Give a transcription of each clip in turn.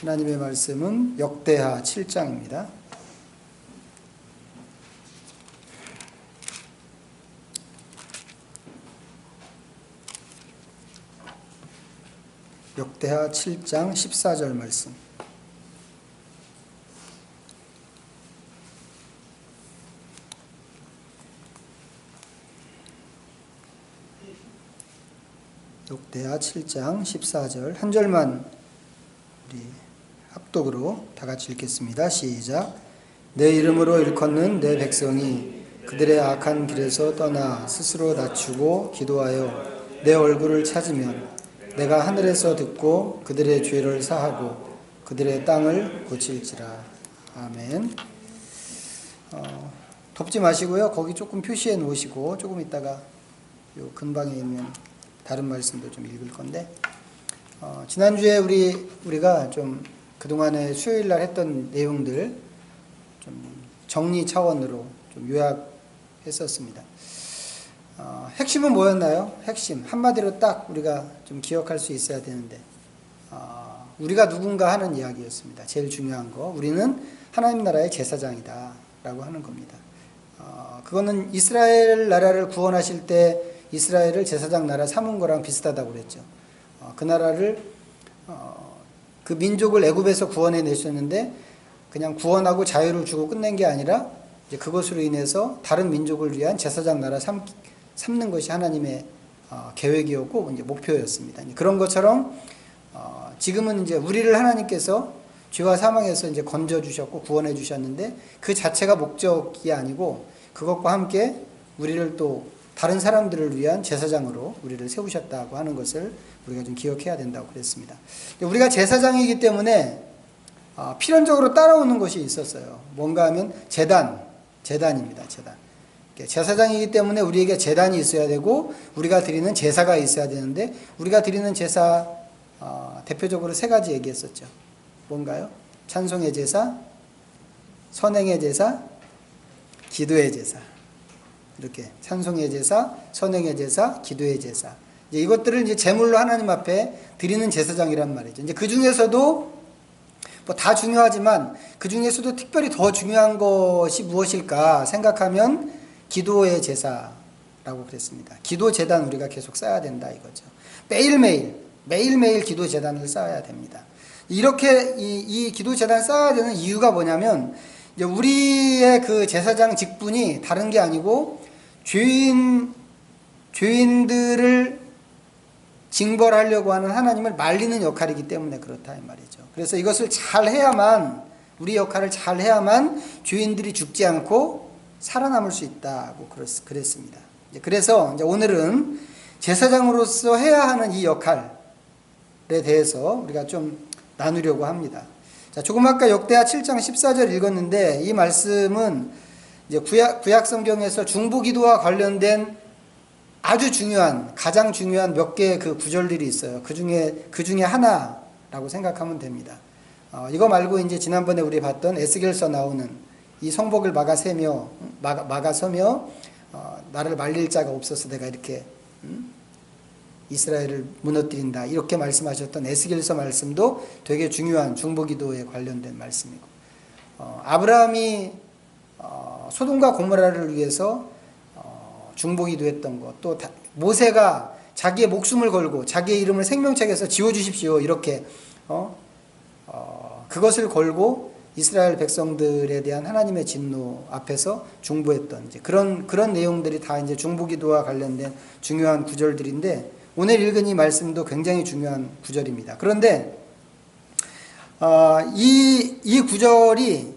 하나님의 말씀은 역대하 7장입니다. 역대하 7장 14절 말씀. 역대하 7장 14절 한 절만 우리 합독으로 다 같이 읽겠습니다. 시작. 내 이름으로 일컫는 내 백성이 그들의 악한 길에서 떠나 스스로 낮추고 기도하여 내 얼굴을 찾으면 내가 하늘에서 듣고 그들의 죄를 사하고 그들의 땅을 고칠지라. 아멘. 덮지 마시고요. 거기 조금 표시해 놓으시고 조금 있다가 요 근방에 있는 다른 말씀도 좀 읽을 건데, 지난주에 우리가 좀 그동안에 수요일 날 했던 내용들 좀 정리 차원으로 좀 요약했었습니다. 핵심은 뭐였나요? 핵심 한마디로 딱 우리가 좀 기억할 수 있어야 되는데, 우리가 누군가 하는 이야기였습니다. 제일 중요한 거, 우리는 하나님 나라의 제사장이다 라고 하는 겁니다. 그거는 이스라엘 나라를 구원하실 때 이스라엘을 제사장 나라 삼은 거랑 비슷하다고 그랬죠. 그 나라를 그 민족을 애굽에서 구원해 내셨는데 그냥 구원하고 자유를 주고 끝낸 게 아니라 이제 그것으로 인해서 다른 민족을 위한 제사장 나라 삼는 것이 하나님의 계획이었고 이제 목표였습니다. 그런 것처럼 지금은 이제 우리를 하나님께서 죄와 사망에서 이제 건져 주셨고 구원해 주셨는데 그 자체가 목적이 아니고 그것과 함께 우리를 또 다른 사람들을 위한 제사장으로 우리를 세우셨다고 하는 것을 우리가 좀 기억해야 된다고 그랬습니다. 우리가 제사장이기 때문에 필연적으로 따라오는 것이 있었어요. 뭔가 하면 제단입니다. 제단. 제사장이기 때문에 우리에게 제단이 있어야 되고 우리가 드리는 제사가 있어야 되는데, 우리가 드리는 제사 대표적으로 세 가지 얘기했었죠. 뭔가요? 찬송의 제사, 선행의 제사, 기도의 제사. 이렇게 찬송의 제사, 선행의 제사, 기도의 제사. 이제 이것들을 이제 제물로 하나님 앞에 드리는 제사장이란 말이죠. 이제 그 중에서도 뭐 다 중요하지만 그 중에서도 특별히 더 중요한 것이 무엇일까 생각하면 기도의 제사라고 그랬습니다. 기도 제단 우리가 계속 쌓아야 된다 이거죠. 매일매일 기도 제단을 쌓아야 됩니다. 이렇게 이 기도 제단을 쌓아야 되는 이유가 뭐냐면, 이제 우리의 그 제사장 직분이 다른 게 아니고 죄인들을 징벌하려고 하는 하나님을 말리는 역할이기 때문에 그렇다 이 말이죠. 그래서 이것을 잘 해야만, 우리 역할을 잘 해야만 죄인들이 죽지 않고 살아남을 수 있다고 그랬습니다. 그래서 이제 오늘은 제사장으로서 해야 하는 이 역할에 대해서 우리가 좀 나누려고 합니다. 자, 조금 아까 역대하 7장 14절 읽었는데 이 말씀은 이제 구약 성경에서 중보기도와 관련된 아주 중요한, 가장 중요한 몇 개의 그 구절들이 있어요. 그 중에 하나라고 생각하면 됩니다. 이거 말고 이제 지난번에 우리 봤던 에스겔서 나오는 이 성벽을 막아서며 나를 말릴 자가 없어서 내가 이렇게 이스라엘을 무너뜨린다 이렇게 말씀하셨던 에스겔서 말씀도 되게 중요한 중보기도에 관련된 말씀이고, 아브라함이 소돔과 고모라를 위해서 중보기도 했던 것, 또 모세가 자기의 목숨을 걸고 자기의 이름을 생명책에서 지워주십시오 이렇게 그것을 걸고 이스라엘 백성들에 대한 하나님의 진노 앞에서 중보했던 이제 그런 내용들이 다 이제 중보기도와 관련된 중요한 구절들인데, 오늘 읽은 이 말씀도 굉장히 중요한 구절입니다. 그런데 이 구절이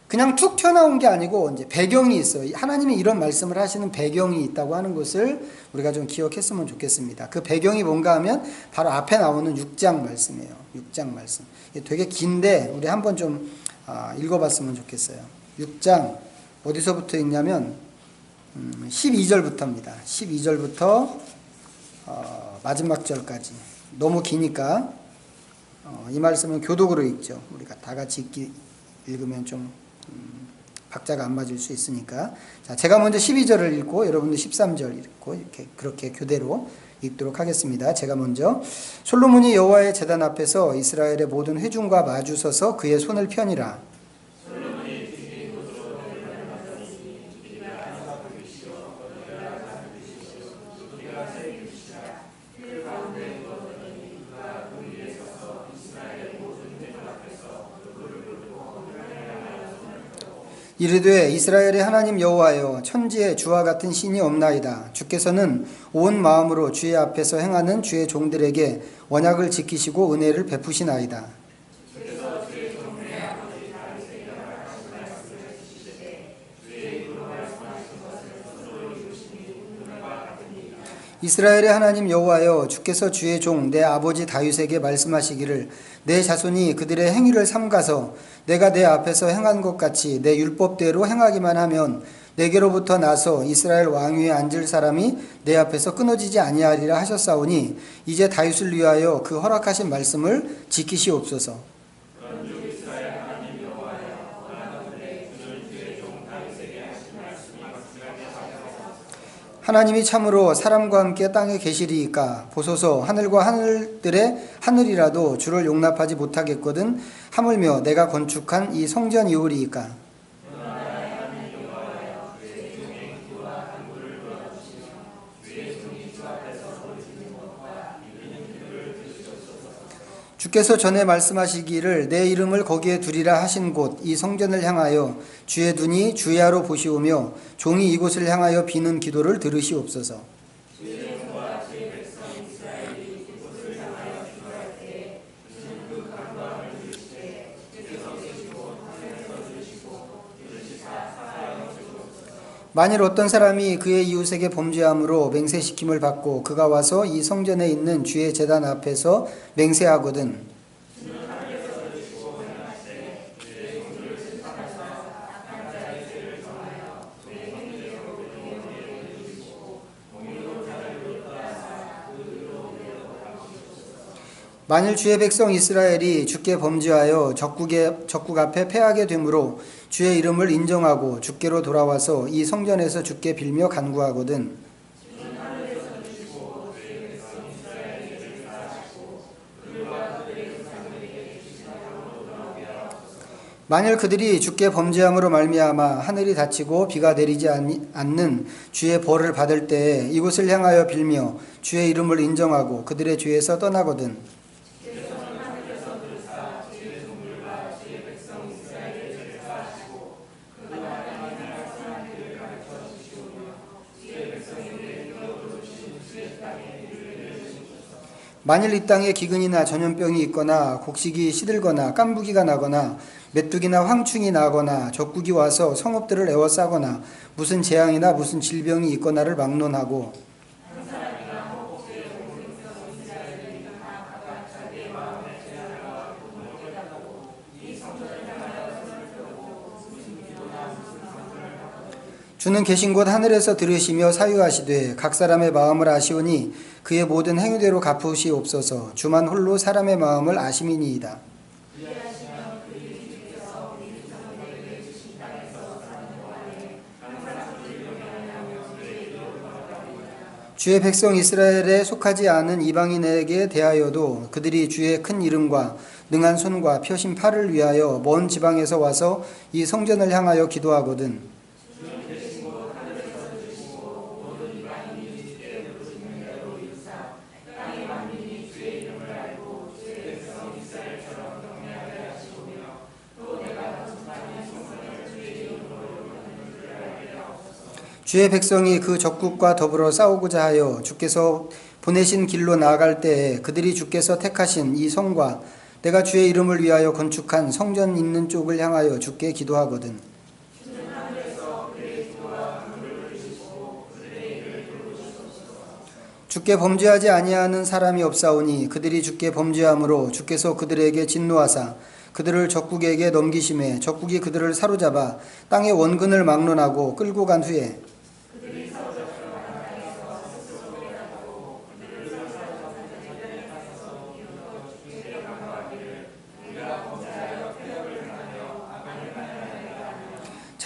그냥 툭 튀어나온 게 아니고 이제 배경이 있어요. 하나님이 이런 말씀을 하시는 배경이 있다고 하는 것을 우리가 좀 기억했으면 좋겠습니다. 그 배경이 뭔가 하면 바로 앞에 나오는 6장 말씀이에요. 6장 말씀. 되게 긴데 우리 한번 좀 읽어봤으면 좋겠어요. 6장 어디서부터 읽냐면 12절부터입니다. 12절부터 마지막 절까지. 너무 기니까 이 말씀은 교독으로 읽죠. 우리가 다 같이 읽으면 좀 박자가 안 맞을 수 있으니까. 자, 제가 먼저 12절을 읽고 여러분들 13절 읽고 이렇게 그렇게 교대로 읽도록 하겠습니다. 제가 먼저. 솔로몬이 여호와의 제단 앞에서 이스라엘의 모든 회중과 마주 서서 그의 손을 펴니라. 이르되 이스라엘의 하나님 여호와여, 천지에 주와 같은 신이 없나이다. 주께서는 온 마음으로 주의 앞에서 행하는 주의 종들에게 언약을 지키시고 은혜를 베푸시나이다. 이스라엘의 하나님 여호와여, 주께서 주의 종 내 아버지 다윗에게 말씀하시기를 내 자손이 그들의 행위를 삼가서 내가 내 앞에서 행한 것 같이 내 율법대로 행하기만 하면 내게로부터 나서 이스라엘 왕위에 앉을 사람이 내 앞에서 끊어지지 아니하리라 하셨사오니 이제 다윗을 위하여 그 허락하신 말씀을 지키시옵소서. 하나님이 참으로 사람과 함께 땅에 계시리이까. 보소서, 하늘과 하늘들의 하늘이라도 주를 용납하지 못하겠거든 하물며 내가 건축한 이 성전이오리이까. 주께서 전에 말씀하시기를 내 이름을 거기에 두리라 하신 곳 이 성전을 향하여 주의 눈이 주야로 보시오며 종이 이곳을 향하여 비는 기도를 들으시옵소서. 만일 어떤 사람이 그의 이웃에게 범죄함으로 맹세시킴을 받고 그가 와서 이 성전에 있는 주의 제단 앞에서 맹세하거든 만일 주의 백성 이스라엘이 주께 범죄하여 적국 앞에 패하게 되므로 주의 이름을 인정하고 주께로 돌아와서 이 성전에서 주께 빌며 간구하거든 만일 그들이 주께 범죄함으로 말미암아 하늘이 닫히고 비가 내리지 않는 주의 벌을 받을 때에 이곳을 향하여 빌며 주의 이름을 인정하고 그들의 죄에서 떠나거든 만일 이 땅에 기근이나 전염병이 있거나 곡식이 시들거나 깐부기가 나거나 메뚜기나 황충이 나거나 적국이 와서 성읍들을 에워싸거나 무슨 재앙이나 무슨 질병이 있거나를 막론하고 주는 계신 곳 하늘에서 들으시며 사유하시되 각 사람의 마음을 아시오니 그의 모든 행위대로 갚으시옵소서. 주만 홀로 사람의 마음을 아심이니이다. 주의 백성 이스라엘에 속하지 않은 이방인에게 대하여도 그들이 주의 큰 이름과 능한 손과 펴신 팔을 위하여 먼 지방에서 와서 이 성전을 향하여 기도하거든 주의 백성이 그 적국과 더불어 싸우고자 하여 주께서 보내신 길로 나아갈 때에 그들이 주께서 택하신 이 성과 내가 주의 이름을 위하여 건축한 성전 있는 쪽을 향하여 주께 기도하거든 주께 범죄하지 아니하는 사람이 없사오니 그들이 주께 범죄함으로 주께서 그들에게 진노하사 그들을 적국에게 넘기심에 적국이 그들을 사로잡아 땅의 원근을 막론하고 끌고 간 후에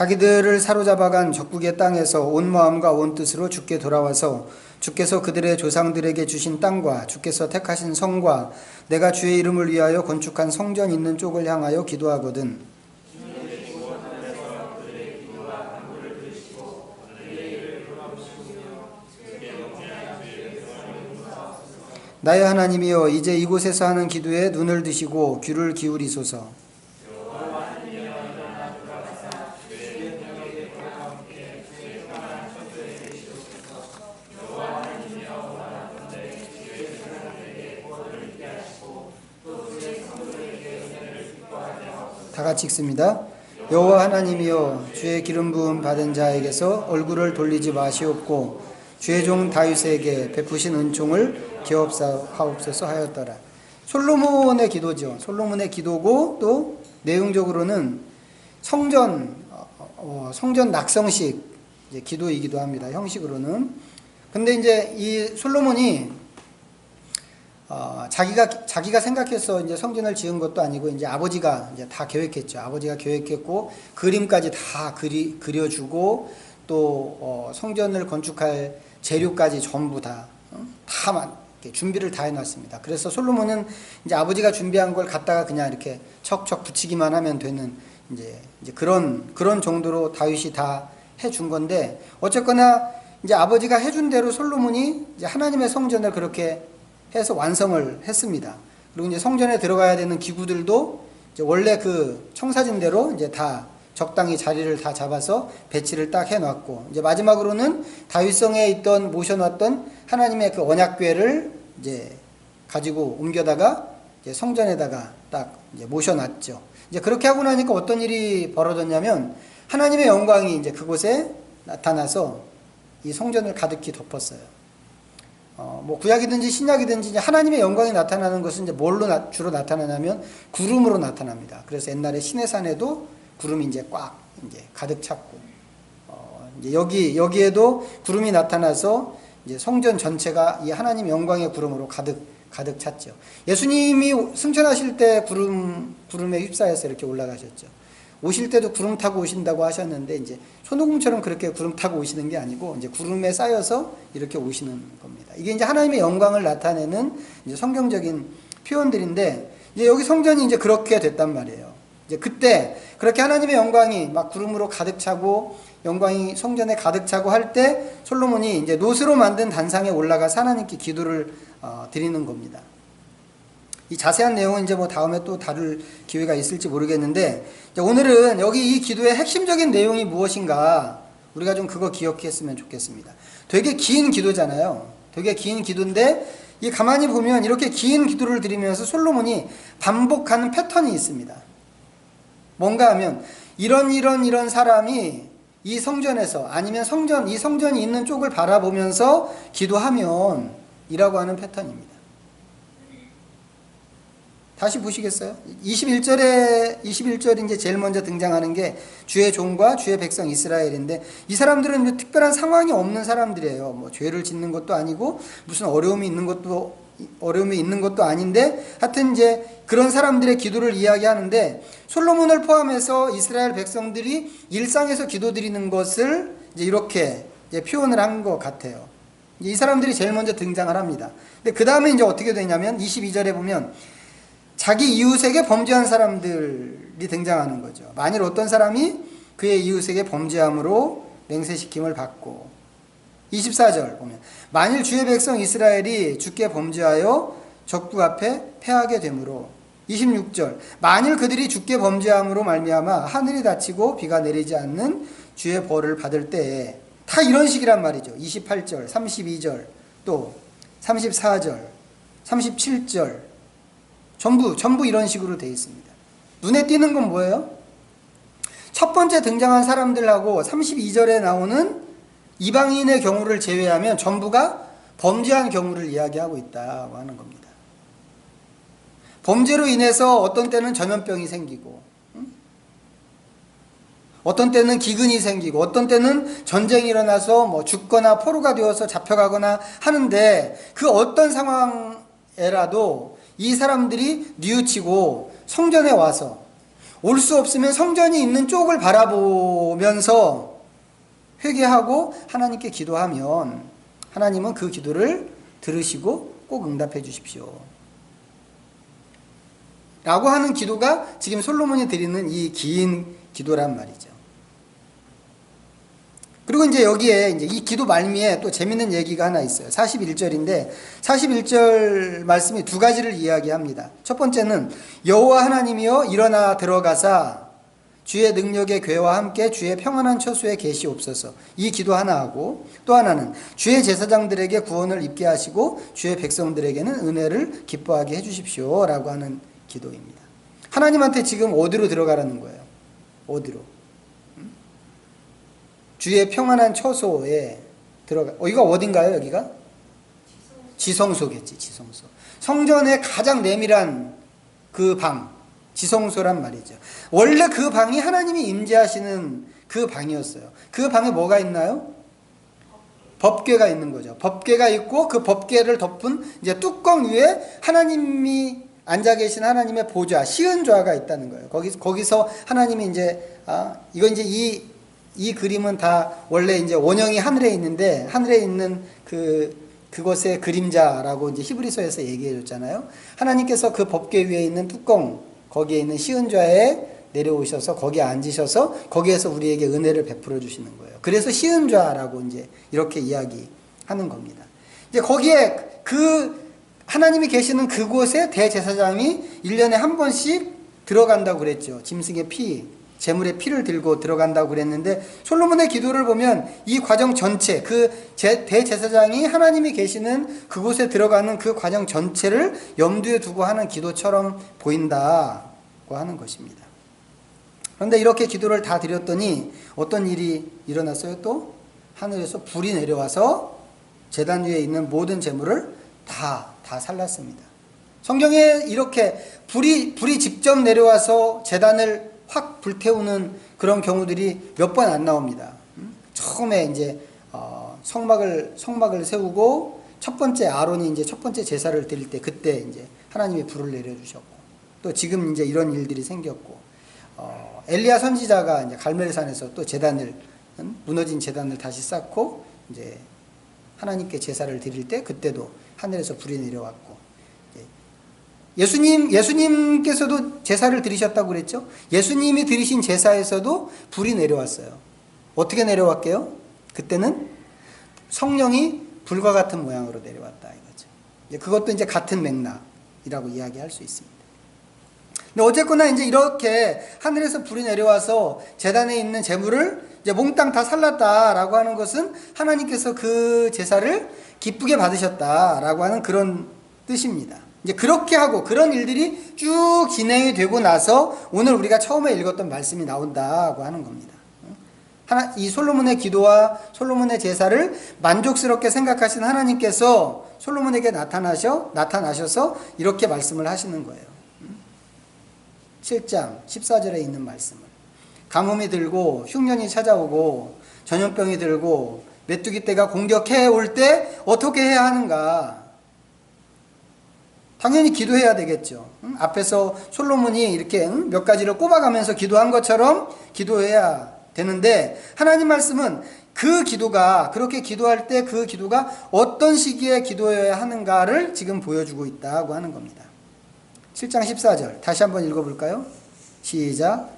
자기들을 사로잡아간 적국의 땅에서 온 마음과 온 뜻으로 주께 돌아와서 주께서 그들의 조상들에게 주신 땅과 주께서 택하신 성과 내가 주의 이름을 위하여 건축한 성전 있는 쪽을 향하여 기도하거든. 나의 하나님이여 이제 이곳에서 하는 기도에 눈을 드시고 귀를 기울이소서. 다 같이 읽습니다. 여호와 하나님이여 주의 기름 부음 받은 자에게서 얼굴을 돌리지 마시옵고 주의 종 다윗에게 베푸신 은총을 기업사하옵소서 하였더라. 솔로몬의 기도죠. 솔로몬의 기도고 또 내용적으로는 성전 낙성식 기도이기도 합니다. 형식으로는. 근데 이제 이 솔로몬이 자기가 생각해서 이제 성전을 지은 것도 아니고 이제 아버지가 이제 다 계획했죠. 아버지가 계획했고 그림까지 다 그려주고 또 성전을 건축할 재료까지 전부 다 준비를 다 해놨습니다. 그래서 솔로몬은 이제 아버지가 준비한 걸 갖다가 그냥 이렇게 척척 붙이기만 하면 되는 이제 그런 정도로 다윗이 다 해준 건데 어쨌거나 이제 아버지가 해준 대로 솔로몬이 이제 하나님의 성전을 그렇게 해서 완성을 했습니다. 그리고 이제 성전에 들어가야 되는 기구들도 이제 원래 그 청사진대로 이제 다 적당히 자리를 다 잡아서 배치를 딱 해놨고 이제 마지막으로는 다윗성에 모셔놨던 하나님의 그 언약궤를 이제 가지고 옮겨다가 이제 성전에다가 딱 이제 모셔놨죠. 이제 그렇게 하고 나니까 어떤 일이 벌어졌냐면 하나님의 영광이 이제 그곳에 나타나서 이 성전을 가득히 덮었어요. 뭐 구약이든지 신약이든지 이제 하나님의 영광이 나타나는 것은 이제 뭘로 주로 나타나냐면 구름으로 나타납니다. 그래서 옛날에 시내산에도 구름이 이제 꽉 이제 가득 찼고, 이제 여기에도 구름이 나타나서 이제 성전 전체가 이 하나님 영광의 구름으로 가득 찼죠. 예수님이 승천하실 때 구름에 휩싸여서 이렇게 올라가셨죠. 오실 때도 구름 타고 오신다고 하셨는데 이제 손오공처럼 그렇게 구름 타고 오시는 게 아니고 이제 구름에 쌓여서 이렇게 오시는 겁니다. 이게 이제 하나님의 영광을 나타내는 이제 성경적인 표현들인데 이제 여기 성전이 이제 그렇게 됐단 말이에요. 이제 그때 그렇게 하나님의 영광이 막 구름으로 가득 차고 영광이 성전에 가득 차고 할 때 솔로몬이 이제 노스로 만든 단상에 올라가서 하나님께 기도를 드리는 겁니다. 이 자세한 내용은 이제 뭐 다음에 또 다룰 기회가 있을지 모르겠는데 오늘은 여기 이 기도의 핵심적인 내용이 무엇인가 우리가 좀 그거 기억했으면 좋겠습니다. 되게 긴 기도잖아요. 되게 긴 기도인데 이 가만히 보면 이렇게 긴 기도를 드리면서 솔로몬이 반복하는 패턴이 있습니다. 뭔가 하면 이런 사람이 이 성전에서 아니면 이 성전이 있는 쪽을 바라보면서 기도하면 이라고 하는 패턴입니다. 다시 보시겠어요? 21절에 이제 제일 먼저 등장하는 게 주의 종과 주의 백성 이스라엘인데 이 사람들은 특별한 상황이 없는 사람들이에요. 뭐 죄를 짓는 것도 아니고 무슨 어려움이 있는 것도 아닌데 하여튼 이제 그런 사람들의 기도를 이야기하는데 솔로몬을 포함해서 이스라엘 백성들이 일상에서 기도드리는 것을 이제 이렇게 이제 표현을 한 것 같아요. 이 사람들이 제일 먼저 등장을 합니다. 근데 그 다음에 이제 어떻게 되냐면 22절에 보면 자기 이웃에게 범죄한 사람들이 등장하는 거죠. 만일 어떤 사람이 그의 이웃에게 범죄함으로 맹세시킴을 받고 24절 보면 만일 주의 백성 이스라엘이 주께 범죄하여 적국 앞에 패하게 되므로 26절 만일 그들이 주께 범죄함으로 말미암아 하늘이 닫히고 비가 내리지 않는 주의 벌을 받을 때에 다 이런 식이란 말이죠. 28절 32절 또 34절 37절 전부 이런 식으로 되어 있습니다. 눈에 띄는 건 뭐예요? 첫 번째 등장한 사람들하고 32절에 나오는 이방인의 경우를 제외하면 전부가 범죄한 경우를 이야기하고 있다고 하는 겁니다. 범죄로 인해서 어떤 때는 전염병이 생기고 어떤 때는 기근이 생기고 어떤 때는 전쟁이 일어나서 뭐 죽거나 포로가 되어서 잡혀가거나 하는데 그 어떤 상황에라도 이 사람들이 뉘우치고 성전에 와서 올 수 없으면 성전이 있는 쪽을 바라보면서 회개하고 하나님께 기도하면 하나님은 그 기도를 들으시고 꼭 응답해 주십시오. 라고 하는 기도가 지금 솔로몬이 드리는 이 긴 기도란 말이죠. 그리고 이제 여기에 이제 이 기도 말미에 또 재밌는 얘기가 하나 있어요. 41절인데 41절 말씀이 두 가지를 이야기합니다. 첫 번째는 여호와 하나님이여 일어나 들어가사 주의 능력의 궤와 함께 주의 평안한 처소에 계시옵소서. 이 기도 하나 하고 또 하나는 주의 제사장들에게 구원을 입게 하시고 주의 백성들에게는 은혜를 기뻐하게 해주십시오 라고 하는 기도입니다. 하나님한테 지금 어디로 들어가라는 거예요? 어디로? 주의 평안한 처소에 들어가. 여기가 어딘가요? 여기가? 지성소겠지. 지성소. 성전의 가장 내밀한 그 방, 지성소란 말이죠. 원래 그 방이 하나님이 임재하시는 그 방이었어요. 그 방에 뭐가 있나요? 법궤가 있는 거죠. 법궤가 있고 그 법궤를 덮은 이제 뚜껑 위에 하나님이 앉아 계신 하나님의 보좌, 시은좌가 있다는 거예요. 거기서 하나님이 이제 이거 이제 이 그림은 다 원래 이제 원형이 하늘에 있는데 하늘에 있는 그것의 그림자라고 이제 히브리서에서 얘기해 줬잖아요. 하나님께서 그 법궤 위에 있는 뚜껑 거기에 있는 시은좌에 내려오셔서 거기에 앉으셔서 거기에서 우리에게 은혜를 베풀어 주시는 거예요. 그래서 시은좌라고 이제 이렇게 이야기하는 겁니다. 이제 거기에 그 하나님이 계시는 그곳에 대제사장이 1년에 한 번씩 들어간다고 그랬죠. 짐승의 피, 제물의 피를 들고 들어간다고 그랬는데 솔로몬의 기도를 보면 이 과정 전체, 그 대제사장이 하나님이 계시는 그곳에 들어가는 그 과정 전체를 염두에 두고 하는 기도처럼 보인다고 하는 것입니다. 그런데 이렇게 기도를 다 드렸더니 어떤 일이 일어났어요? 또 하늘에서 불이 내려와서 제단 위에 있는 모든 제물을 다 살랐습니다. 성경에 이렇게 불이 직접 내려와서 제단을 확 불태우는 그런 경우들이 몇 번 안 나옵니다. 처음에 이제 성막을 세우고 첫 번째 아론이 이제 첫 번째 제사를 드릴 때 그때 이제 하나님이 불을 내려주셨고 또 지금 이제 이런 일들이 생겼고 엘리야 선지자가 이제 갈멜산에서 또 제단을 무너진 제단을 다시 쌓고 이제 하나님께 제사를 드릴 때 그때도 하늘에서 불이 내려왔고 예수님께서도 제사를 드리셨다고 그랬죠. 예수님이 드리신 제사에서도 불이 내려왔어요. 어떻게 내려왔게요? 그때는 성령이 불과 같은 모양으로 내려왔다 이거죠. 그것도 이제 같은 맥락이라고 이야기할 수 있습니다. 근데 어쨌거나 이제 이렇게 하늘에서 불이 내려와서 제단에 있는 제물을 이제 몽땅 다 살랐다라고 하는 것은 하나님께서 그 제사를 기쁘게 받으셨다라고 하는 그런 뜻입니다. 이제 그렇게 하고 그런 일들이 쭉 진행이 되고 나서 오늘 우리가 처음에 읽었던 말씀이 나온다고 하는 겁니다. 이 솔로몬의 기도와 솔로몬의 제사를 만족스럽게 생각하신 하나님께서 솔로몬에게 나타나셔서 이렇게 말씀을 하시는 거예요. 7장 14절에 있는 말씀을 가뭄이 들고 흉년이 찾아오고 전염병이 들고 메뚜기 떼가 공격해 올 때 어떻게 해야 하는가? 당연히 기도해야 되겠죠. 앞에서 솔로몬이 이렇게 몇 가지를 꼽아가면서 기도한 것처럼 기도해야 되는데 하나님 말씀은 그 기도가 그렇게 기도할 때 그 기도가 어떤 시기에 기도해야 하는가를 지금 보여주고 있다고 하는 겁니다. 7장 14절 다시 한번 읽어볼까요? 시작.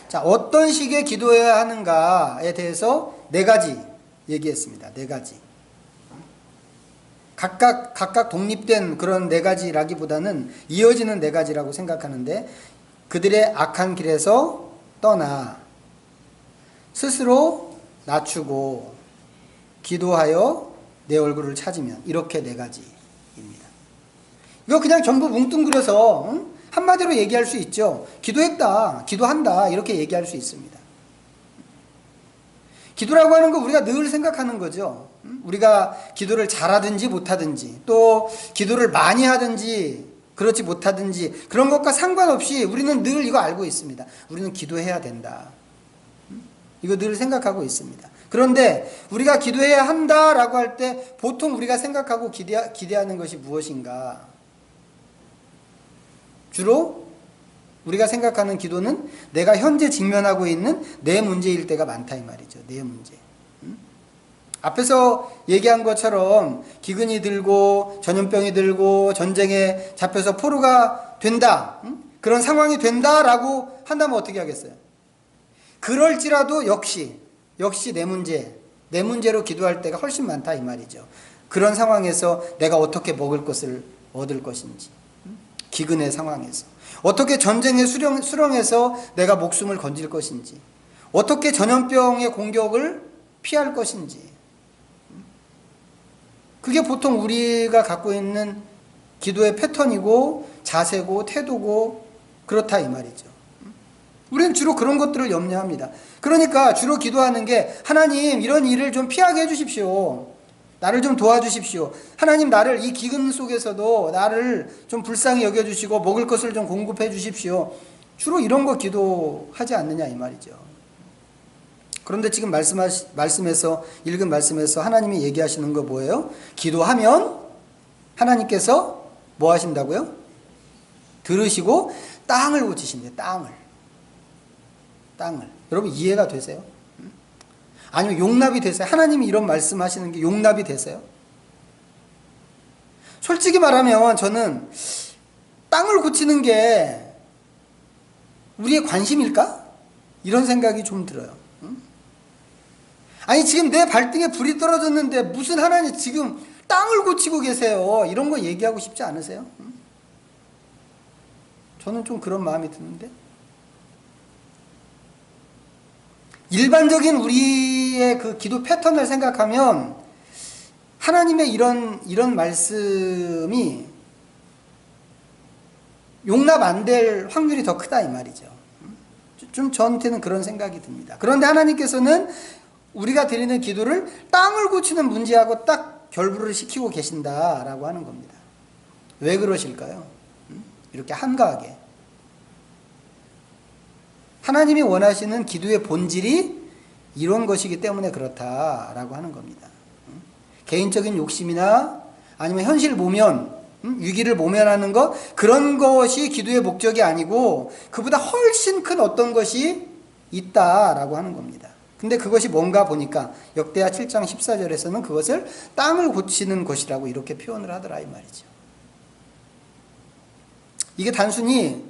자, 어떤 식의 기도해야 하는가에 대해서 네 가지 얘기했습니다. 네 가지. 각각 독립된 그런 네 가지라기보다는 이어지는 네 가지라고 생각하는데 그들의 악한 길에서 떠나 스스로 낮추고 기도하여 내 얼굴을 찾으면 이렇게 네 가지입니다. 이거 그냥 전부 뭉뚱그려서 한마디로 얘기할 수 있죠. 기도했다, 기도한다 이렇게 얘기할 수 있습니다. 기도라고 하는 거 우리가 늘 생각하는 거죠. 우리가 기도를 잘하든지 못하든지 또 기도를 많이 하든지 그렇지 못하든지 그런 것과 상관없이 우리는 늘 이거 알고 있습니다. 우리는 기도해야 된다. 이거 늘 생각하고 있습니다. 그런데 우리가 기도해야 한다라고 할 때 보통 우리가 생각하고 기대하는 것이 무엇인가? 주로 우리가 생각하는 기도는 내가 현재 직면하고 있는 내 문제일 때가 많다 이 말이죠. 내 문제. 앞에서 얘기한 것처럼 기근이 들고 전염병이 들고 전쟁에 잡혀서 포로가 된다. 그런 상황이 된다라고 한다면 어떻게 하겠어요? 그럴지라도 역시 내 문제로 기도할 때가 훨씬 많다 이 말이죠. 그런 상황에서 내가 어떻게 먹을 것을 얻을 것인지, 기근의 상황에서 어떻게 전쟁의 수렁에서 내가 목숨을 건질 것인지, 어떻게 전염병의 공격을 피할 것인지, 그게 보통 우리가 갖고 있는 기도의 패턴이고 자세고 태도고 그렇다 이 말이죠. 우리는 주로 그런 것들을 염려합니다. 그러니까 주로 기도하는 게 하나님 이런 일을 좀 피하게 해주십시오. 나를 좀 도와주십시오. 하나님 나를 이 기근 속에서도 나를 좀 불쌍히 여겨주시고 먹을 것을 좀 공급해 주십시오. 주로 이런 거 기도하지 않느냐 이 말이죠. 그런데 지금 말씀에서 읽은 말씀에서 하나님이 얘기하시는 거 뭐예요? 기도하면 하나님께서 뭐 하신다고요? 들으시고 땅을 고치신대요. 땅을. 여러분 이해가 되세요? 아니면 용납이 되세요? 하나님이 이런 말씀하시는 게 용납이 되세요? 솔직히 말하면 저는 땅을 고치는 게 우리의 관심일까? 이런 생각이 좀 들어요. 아니 지금 내 발등에 불이 떨어졌는데 무슨 하나님 지금 땅을 고치고 계세요. 이런 거 얘기하고 싶지 않으세요? 저는 좀 그런 마음이 드는데 일반적인 우리의 그 기도 패턴을 생각하면 하나님의 이런 말씀이 용납 안 될 확률이 더 크다 이 말이죠. 좀 저한테는 그런 생각이 듭니다. 그런데 하나님께서는 우리가 드리는 기도를 땅을 고치는 문제하고 딱 결부를 시키고 계신다라고 하는 겁니다. 왜 그러실까요? 이렇게 한가하게. 하나님이 원하시는 기도의 본질이 이런 것이기 때문에 그렇다라고 하는 겁니다. 개인적인 욕심이나 아니면 현실 모면, 위기를 모면하는 것, 그런 것이 기도의 목적이 아니고 그보다 훨씬 큰 어떤 것이 있다라고 하는 겁니다. 근데 그것이 뭔가 보니까 역대하 7장 14절에서는 그것을 땅을 고치는 것이라고 이렇게 표현을 하더라 이 말이죠. 이게 단순히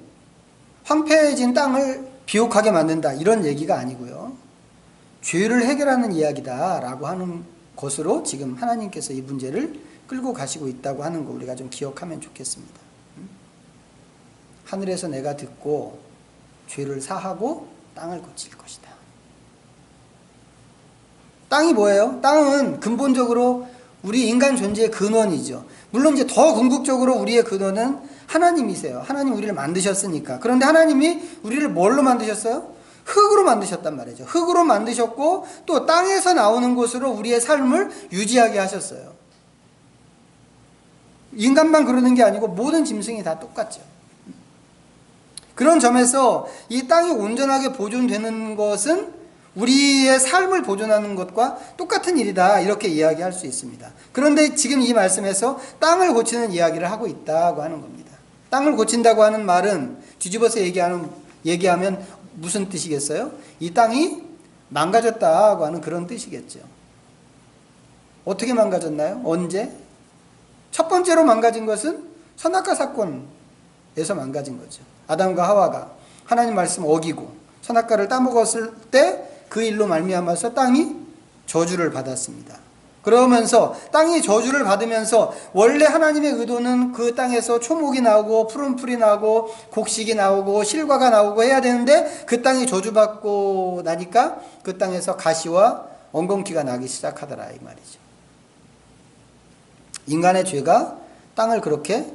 황폐해진 땅을 비옥하게 만든다 이런 얘기가 아니고요. 죄를 해결하는 이야기다라고 하는 것으로 지금 하나님께서 이 문제를 끌고 가시고 있다고 하는 거 우리가 좀 기억하면 좋겠습니다. 하늘에서 내가 듣고 죄를 사하고 땅을 고칠 것이다. 땅이 뭐예요? 땅은 근본적으로 우리 인간 존재의 근원이죠. 물론 이제 더 궁극적으로 우리의 근원은 하나님이세요. 하나님 우리를 만드셨으니까. 그런데 하나님이 우리를 뭘로 만드셨어요? 흙으로 만드셨단 말이죠. 흙으로 만드셨고 또 땅에서 나오는 것으로 우리의 삶을 유지하게 하셨어요. 인간만 그러는 게 아니고 모든 짐승이 다 똑같죠. 그런 점에서 이 땅이 온전하게 보존되는 것은 우리의 삶을 보존하는 것과 똑같은 일이다 이렇게 이야기할 수 있습니다. 그런데 지금 이 말씀에서 땅을 고치는 이야기를 하고 있다고 하는 겁니다. 땅을 고친다고 하는 말은 뒤집어서 얘기하면 무슨 뜻이겠어요? 이 땅이 망가졌다고 하는 그런 뜻이겠죠. 어떻게 망가졌나요? 언제? 첫 번째로 망가진 것은 선악과 사건에서 망가진 거죠. 아담과 하와가 하나님 말씀 어기고 선악과를 따먹었을 때 그 일로 말미암아서 땅이 저주를 받았습니다. 그러면서 땅이 저주를 받으면서 원래 하나님의 의도는 그 땅에서 초목이 나오고 푸른 풀이 나오고 곡식이 나오고 실과가 나오고 해야 되는데 그 땅이 저주받고 나니까 그 땅에서 가시와 엉겅퀴가 나기 시작하더라 이 말이죠. 인간의 죄가 땅을 그렇게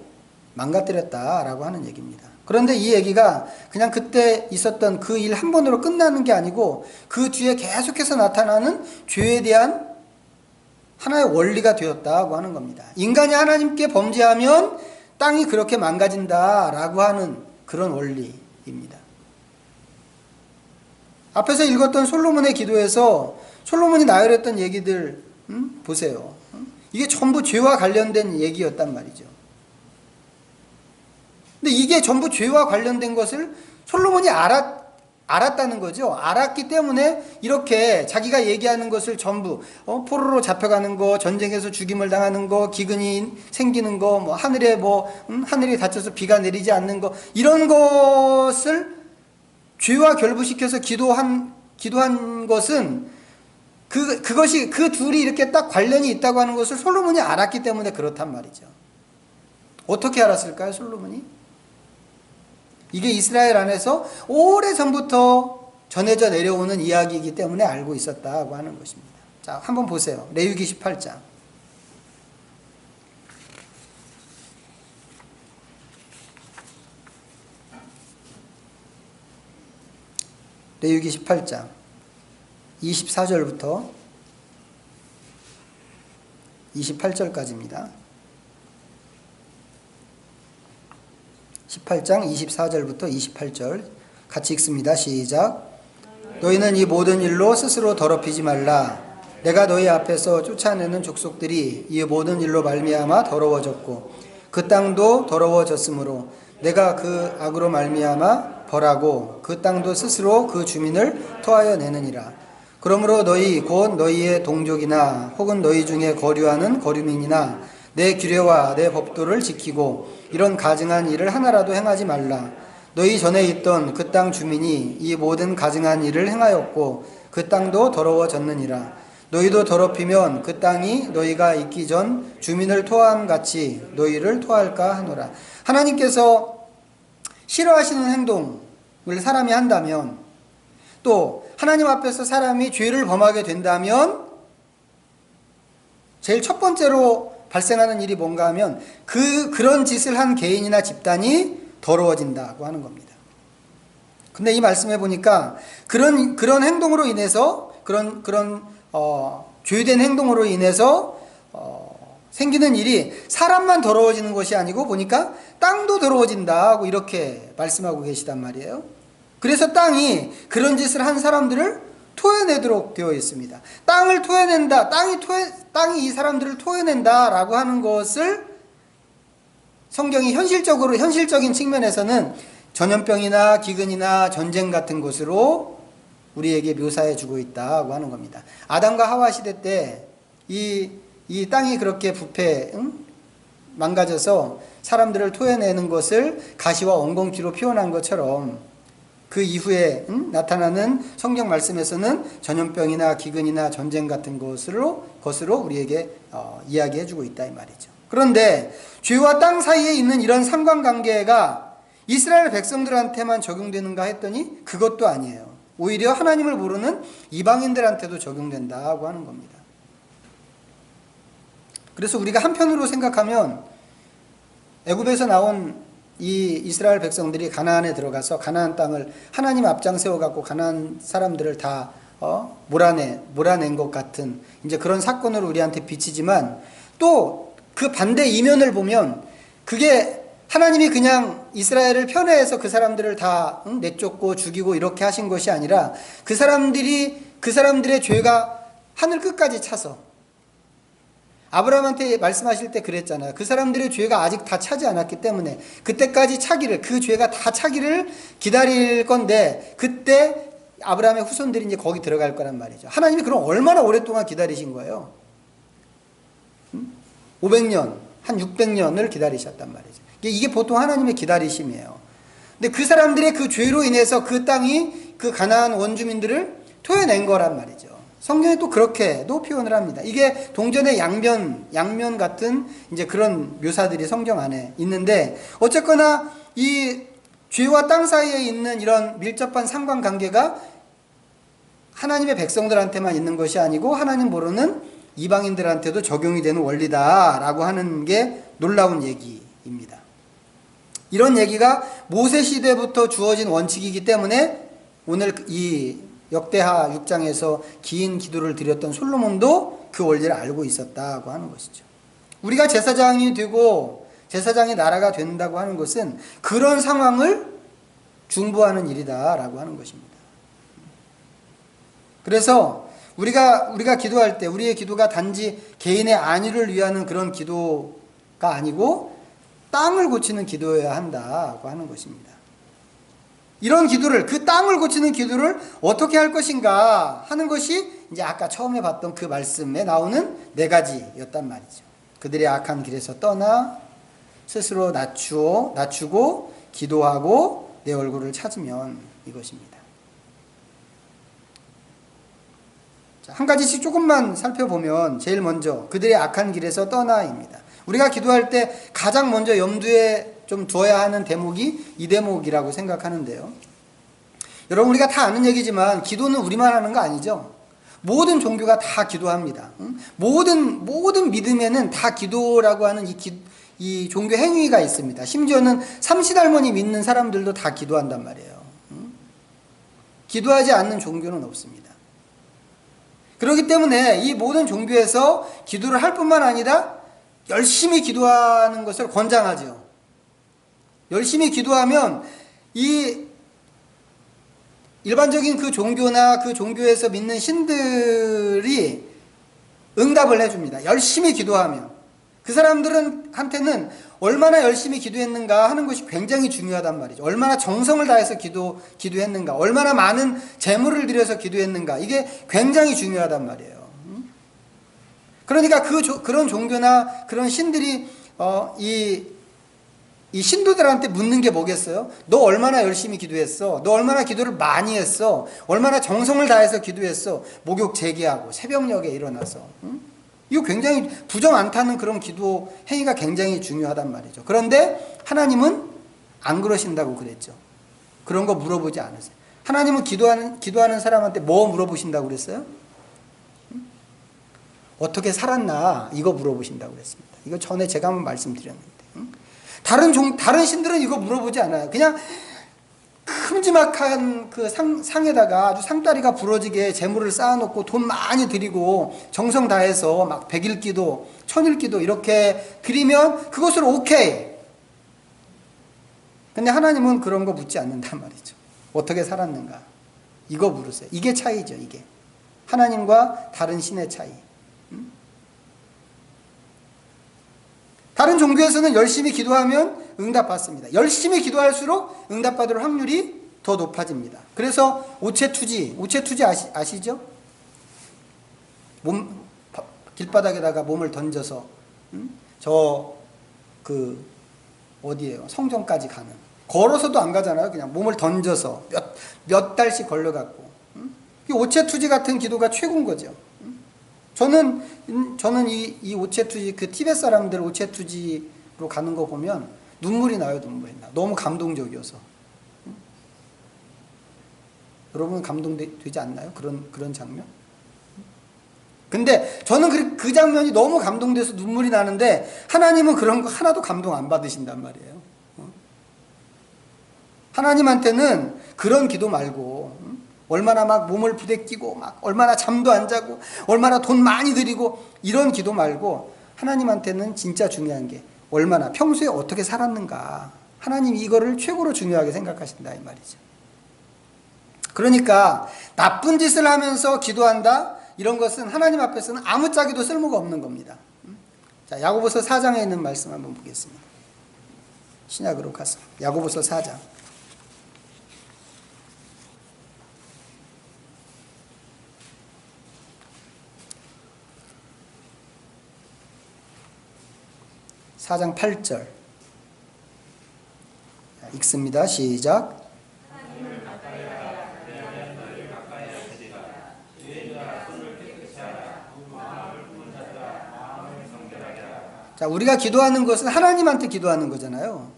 망가뜨렸다라고 하는 얘기입니다. 그런데 이 얘기가 그냥 그때 있었던 그 일 한 번으로 끝나는 게 아니고 그 뒤에 계속해서 나타나는 죄에 대한 하나의 원리가 되었다고 하는 겁니다. 인간이 하나님께 범죄하면 땅이 그렇게 망가진다라고 하는 그런 원리입니다. 앞에서 읽었던 솔로몬의 기도에서 솔로몬이 나열했던 얘기들 보세요. 이게 전부 죄와 관련된 얘기였단 말이죠. 근데 이게 전부 죄와 관련된 것을 솔로몬이 알았다는 거죠. 알았기 때문에 이렇게 자기가 얘기하는 것을 전부 포로로 잡혀가는 거, 전쟁에서 죽임을 당하는 거, 기근이 생기는 거, 뭐 하늘에 하늘이 닫혀서 비가 내리지 않는 거, 이런 것을 죄와 결부시켜서 기도한 것은 그것이 그 둘이 이렇게 딱 관련이 있다고 하는 것을 솔로몬이 알았기 때문에 그렇단 말이죠. 어떻게 알았을까요, 솔로몬이? 이게 이스라엘 안에서 오래전부터 전해져 내려오는 이야기이기 때문에 알고 있었다고 하는 것입니다. 자, 한번 보세요. 레위기 18장. 레위기 18장 24절부터 28절까지입니다. 18장 24절부터 28절 같이 읽습니다. 시작. 너희는 이 모든 일로 스스로 더럽히지 말라. 내가 너희 앞에서 쫓아내는 족속들이 이 모든 일로 말미암아 더러워졌고 그 땅도 더러워졌으므로 내가 그 악으로 말미암아 벌하고 그 땅도 스스로 그 주민을 토하여 내느니라. 그러므로 너희 곧 너희의 동족이나 혹은 너희 중에 거류하는 거류민이나 내 규례와 내 법도를 지키고 이런 가증한 일을 하나라도 행하지 말라. 너희 전에 있던 그 땅 주민이 이 모든 가증한 일을 행하였고 그 땅도 더러워졌느니라. 너희도 더럽히면 그 땅이 너희가 있기 전 주민을 토함 같이 너희를 토할까 하노라. 하나님께서 싫어하시는 행동을 사람이 한다면, 또 하나님 앞에서 사람이 죄를 범하게 된다면 제일 첫 번째로 발생하는 일이 뭔가 하면 그런 짓을 한 개인이나 집단이 더러워진다고 하는 겁니다. 근데 이 말씀해 보니까 그런 행동으로 인해서 죄된 행동으로 인해서 생기는 일이 사람만 더러워지는 것이 아니고 보니까 땅도 더러워진다고 이렇게 말씀하고 계시단 말이에요. 그래서 땅이 그런 짓을 한 사람들을 토해내도록 되어 있습니다. 땅을 토해낸다, 땅이 이 사람들을 토해낸다라고 하는 것을 성경이 현실적인 측면에서는 전염병이나 기근이나 전쟁 같은 것으로 우리에게 묘사해 주고 있다고 하는 겁니다. 아담과 하와 시대 때 이 땅이 그렇게 망가져서 사람들을 토해내는 것을 가시와 엉겅퀴로 표현한 것처럼 그 이후에 나타나는 성경 말씀에서는 전염병이나 기근이나 전쟁 같은 것으로 우리에게 이야기해 주고 있다 이 말이죠. 그런데 죄와 땅 사이에 있는 이런 상관관계가 이스라엘 백성들한테만 적용되는가 했더니 그것도 아니에요. 오히려 하나님을 모르는 이방인들한테도 적용된다고 하는 겁니다. 그래서 우리가 한편으로 생각하면 애굽에서 나온 이 이스라엘 백성들이 가나안에 들어가서 가나안 땅을 하나님 앞장 세워갖고 가나안 사람들을 다 몰아낸 것 같은 이제 그런 사건을 우리한테 비치지만, 또 그 반대 이면을 보면 그게 하나님이 그냥 이스라엘을 편애해서 그 사람들을 다 내쫓고 죽이고 이렇게 하신 것이 아니라 그 사람들의 죄가 하늘 끝까지 차서, 아브라함한테 말씀하실 때 그랬잖아요. 그 사람들의 죄가 아직 다 차지 않았기 때문에 그때까지 그 죄가 다 차기를 기다릴 건데, 그때 아브라함의 후손들이 이제 거기 들어갈 거란 말이죠. 하나님이 그럼 얼마나 오랫동안 기다리신 거예요? 500년, 한 600년을 기다리셨단 말이죠. 이게 보통 하나님의 기다리심이에요. 근데 그 사람들의 그 죄로 인해서 그 땅이 그 가나안 원주민들을 토해낸 거란 말이죠. 성경에 또 그렇게도 표현을 합니다. 이게 동전의 양면 같은 이제 그런 묘사들이 성경 안에 있는데, 어쨌거나 이 죄와 땅 사이에 있는 이런 밀접한 상관관계가 하나님의 백성들한테만 있는 것이 아니고 하나님 모르는 이방인들한테도 적용이 되는 원리다라고 하는 게 놀라운 얘기입니다. 이런 얘기가 모세 시대부터 주어진 원칙이기 때문에 오늘 이 역대하 6장에서 긴 기도를 드렸던 솔로몬도 그 원리를 알고 있었다고 하는 것이죠. 우리가 제사장이 되고 제사장의 나라가 된다고 하는 것은 그런 상황을 중보하는 일이다라고 하는 것입니다. 그래서 우리가 기도할 때 우리의 기도가 단지 개인의 안위를 위하는 그런 기도가 아니고 땅을 고치는 기도여야 한다고 하는 것입니다. 이런 기도를, 그 땅을 고치는 기도를 어떻게 할 것인가 하는 것이 이제 아까 처음에 봤던 그 말씀에 나오는 4가지였단 말이죠. 그들의 악한 길에서 떠나 스스로 낮추고 기도하고 내 얼굴을 찾으면 이것입니다. 자, 한 가지씩 조금만 살펴보면 제일 먼저 그들의 악한 길에서 떠나입니다. 우리가 기도할 때 가장 먼저 염두에 좀 두어야 하는 대목이 이 대목이라고 생각하는데요. 여러분, 우리가 다 아는 얘기지만 기도는 우리만 하는 거 아니죠. 모든 종교가 다 기도합니다. 모든 믿음에는 다 기도라고 하는 이 종교 행위가 있습니다. 심지어는 삼시할머니 믿는 사람들도 다 기도한단 말이에요. 기도하지 않는 종교는 없습니다. 그렇기 때문에 이 모든 종교에서 기도를 할 뿐만 아니라 열심히 기도하는 것을 권장하죠. 열심히 기도하면 이 일반적인 그 종교나 그 종교에서 믿는 신들이 응답을 해줍니다. 열심히 기도하면. 그 사람들한테는 얼마나 열심히 기도했는가 하는 것이 굉장히 중요하단 말이죠. 얼마나 정성을 다해서 기도했는가, 얼마나 많은 재물을 들여서 기도했는가, 이게 굉장히 중요하단 말이에요. 그러니까 그런 종교나 그런 신들이 이 신도들한테 묻는 게 뭐겠어요? 너 얼마나 열심히 기도했어? 너 얼마나 기도를 많이 했어? 얼마나 정성을 다해서 기도했어? 목욕 제기하고 새벽녘에 일어나서. 이거 굉장히 부정 안 타는 그런 기도 행위가 굉장히 중요하단 말이죠. 그런데 하나님은 안 그러신다고 그랬죠. 그런 거 물어보지 않으세요. 하나님은 기도하는 사람한테 뭐 물어보신다고 그랬어요? 어떻게 살았나? 이거 물어보신다고 그랬습니다. 이거 전에 제가 한번 말씀드렸는데. 다른 신들은 이거 물어보지 않아요. 그냥 큼지막한 그 상에다가 아주 상다리가 부러지게 재물을 쌓아놓고 돈 많이 드리고 정성 다해서 막 100일 기도, 1000일 기도 이렇게 드리면 그것을 오케이. 근데 하나님은 그런 거 묻지 않는단 말이죠. 어떻게 살았는가? 이거 물으세요. 이게 차이죠, 이게. 하나님과 다른 신의 차이. 다른 종교에서는 열심히 기도하면 응답받습니다. 열심히 기도할수록 응답받을 확률이 더 높아집니다. 그래서 오체투지 아시죠? 길바닥에다가 몸을 던져서 어디예요? 성전까지 가는. 걸어서도 안 가잖아요. 그냥 몸을 던져서 몇 달씩 걸려갖고. 이 오체투지 같은 기도가 최고인 거죠. 저는 이 오체투지, 그 티벳 사람들 오체투지로 가는 거 보면 눈물이 나요, 눈물이 나. 너무 감동적이어서. 여러분 감동되지 않나요? 그런 장면? 근데 저는 그 장면이 너무 감동돼서 눈물이 나는데 하나님은 그런 거 하나도 감동 안 받으신단 말이에요. 하나님한테는 그런 기도 말고 얼마나 막 몸을 부대끼고 막 얼마나 잠도 안 자고 얼마나 돈 많이 드리고 이런 기도 말고 하나님한테는 진짜 중요한 게 얼마나 평소에 어떻게 살았는가. 하나님이 이거를 최고로 중요하게 생각하신다 이 말이죠. 그러니까 나쁜 짓을 하면서 기도한다 이런 것은 하나님 앞에서는 아무짝에도 쓸모가 없는 겁니다. 자, 야고보서 4장에 있는 말씀 한번 보겠습니다. 신약으로 가서 야고보서 4장 4장 8절 읽습니다. 시작. 자, 우리가 기도하는 것은 하나님한테 기도하는 거잖아요.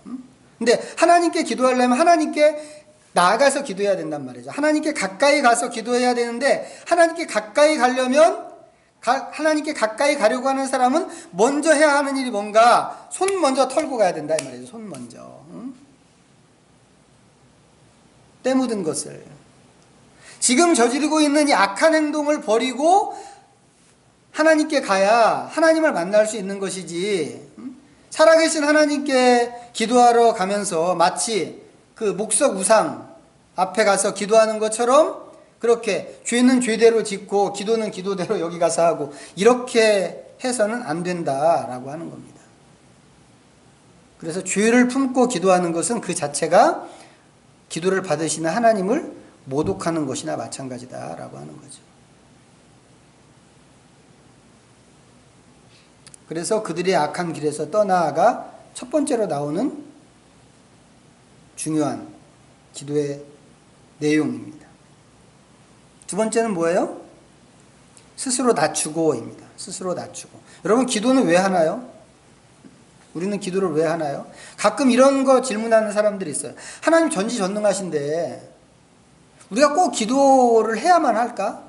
근데 하나님께 기도하려면 하나님께 나아가서 기도해야 된단 말이죠. 하나님께 가까이 가서 기도해야 되는데 하나님께 가까이 가려면 하나님께 가까이 가려고 하는 사람은 먼저 해야 하는 일이 뭔가? 손 먼저 털고 가야 된다 이 말이죠. 손 먼저. 때 묻은 것을 지금 저지르고 있는 이 악한 행동을 버리고 하나님께 가야 하나님을 만날 수 있는 것이지, 살아계신 하나님께 기도하러 가면서 마치 그 목석 우상 앞에 가서 기도하는 것처럼 그렇게 죄는 죄대로 짓고 기도는 기도대로 여기 가서 하고 이렇게 해서는 안 된다라고 하는 겁니다. 그래서 죄를 품고 기도하는 것은 그 자체가 기도를 받으시는 하나님을 모독하는 것이나 마찬가지다라고 하는 거죠. 그래서 그들이 악한 길에서 떠나아가 첫 번째로 나오는 중요한 기도의 내용입니다. 두 번째는 뭐예요? 스스로 낮추고입니다. 스스로 낮추고. 여러분, 기도는 왜 하나요? 우리는 기도를 왜 하나요? 가끔 이런 거 질문하는 사람들이 있어요. 하나님 전지전능하신데 우리가 꼭 기도를 해야만 할까?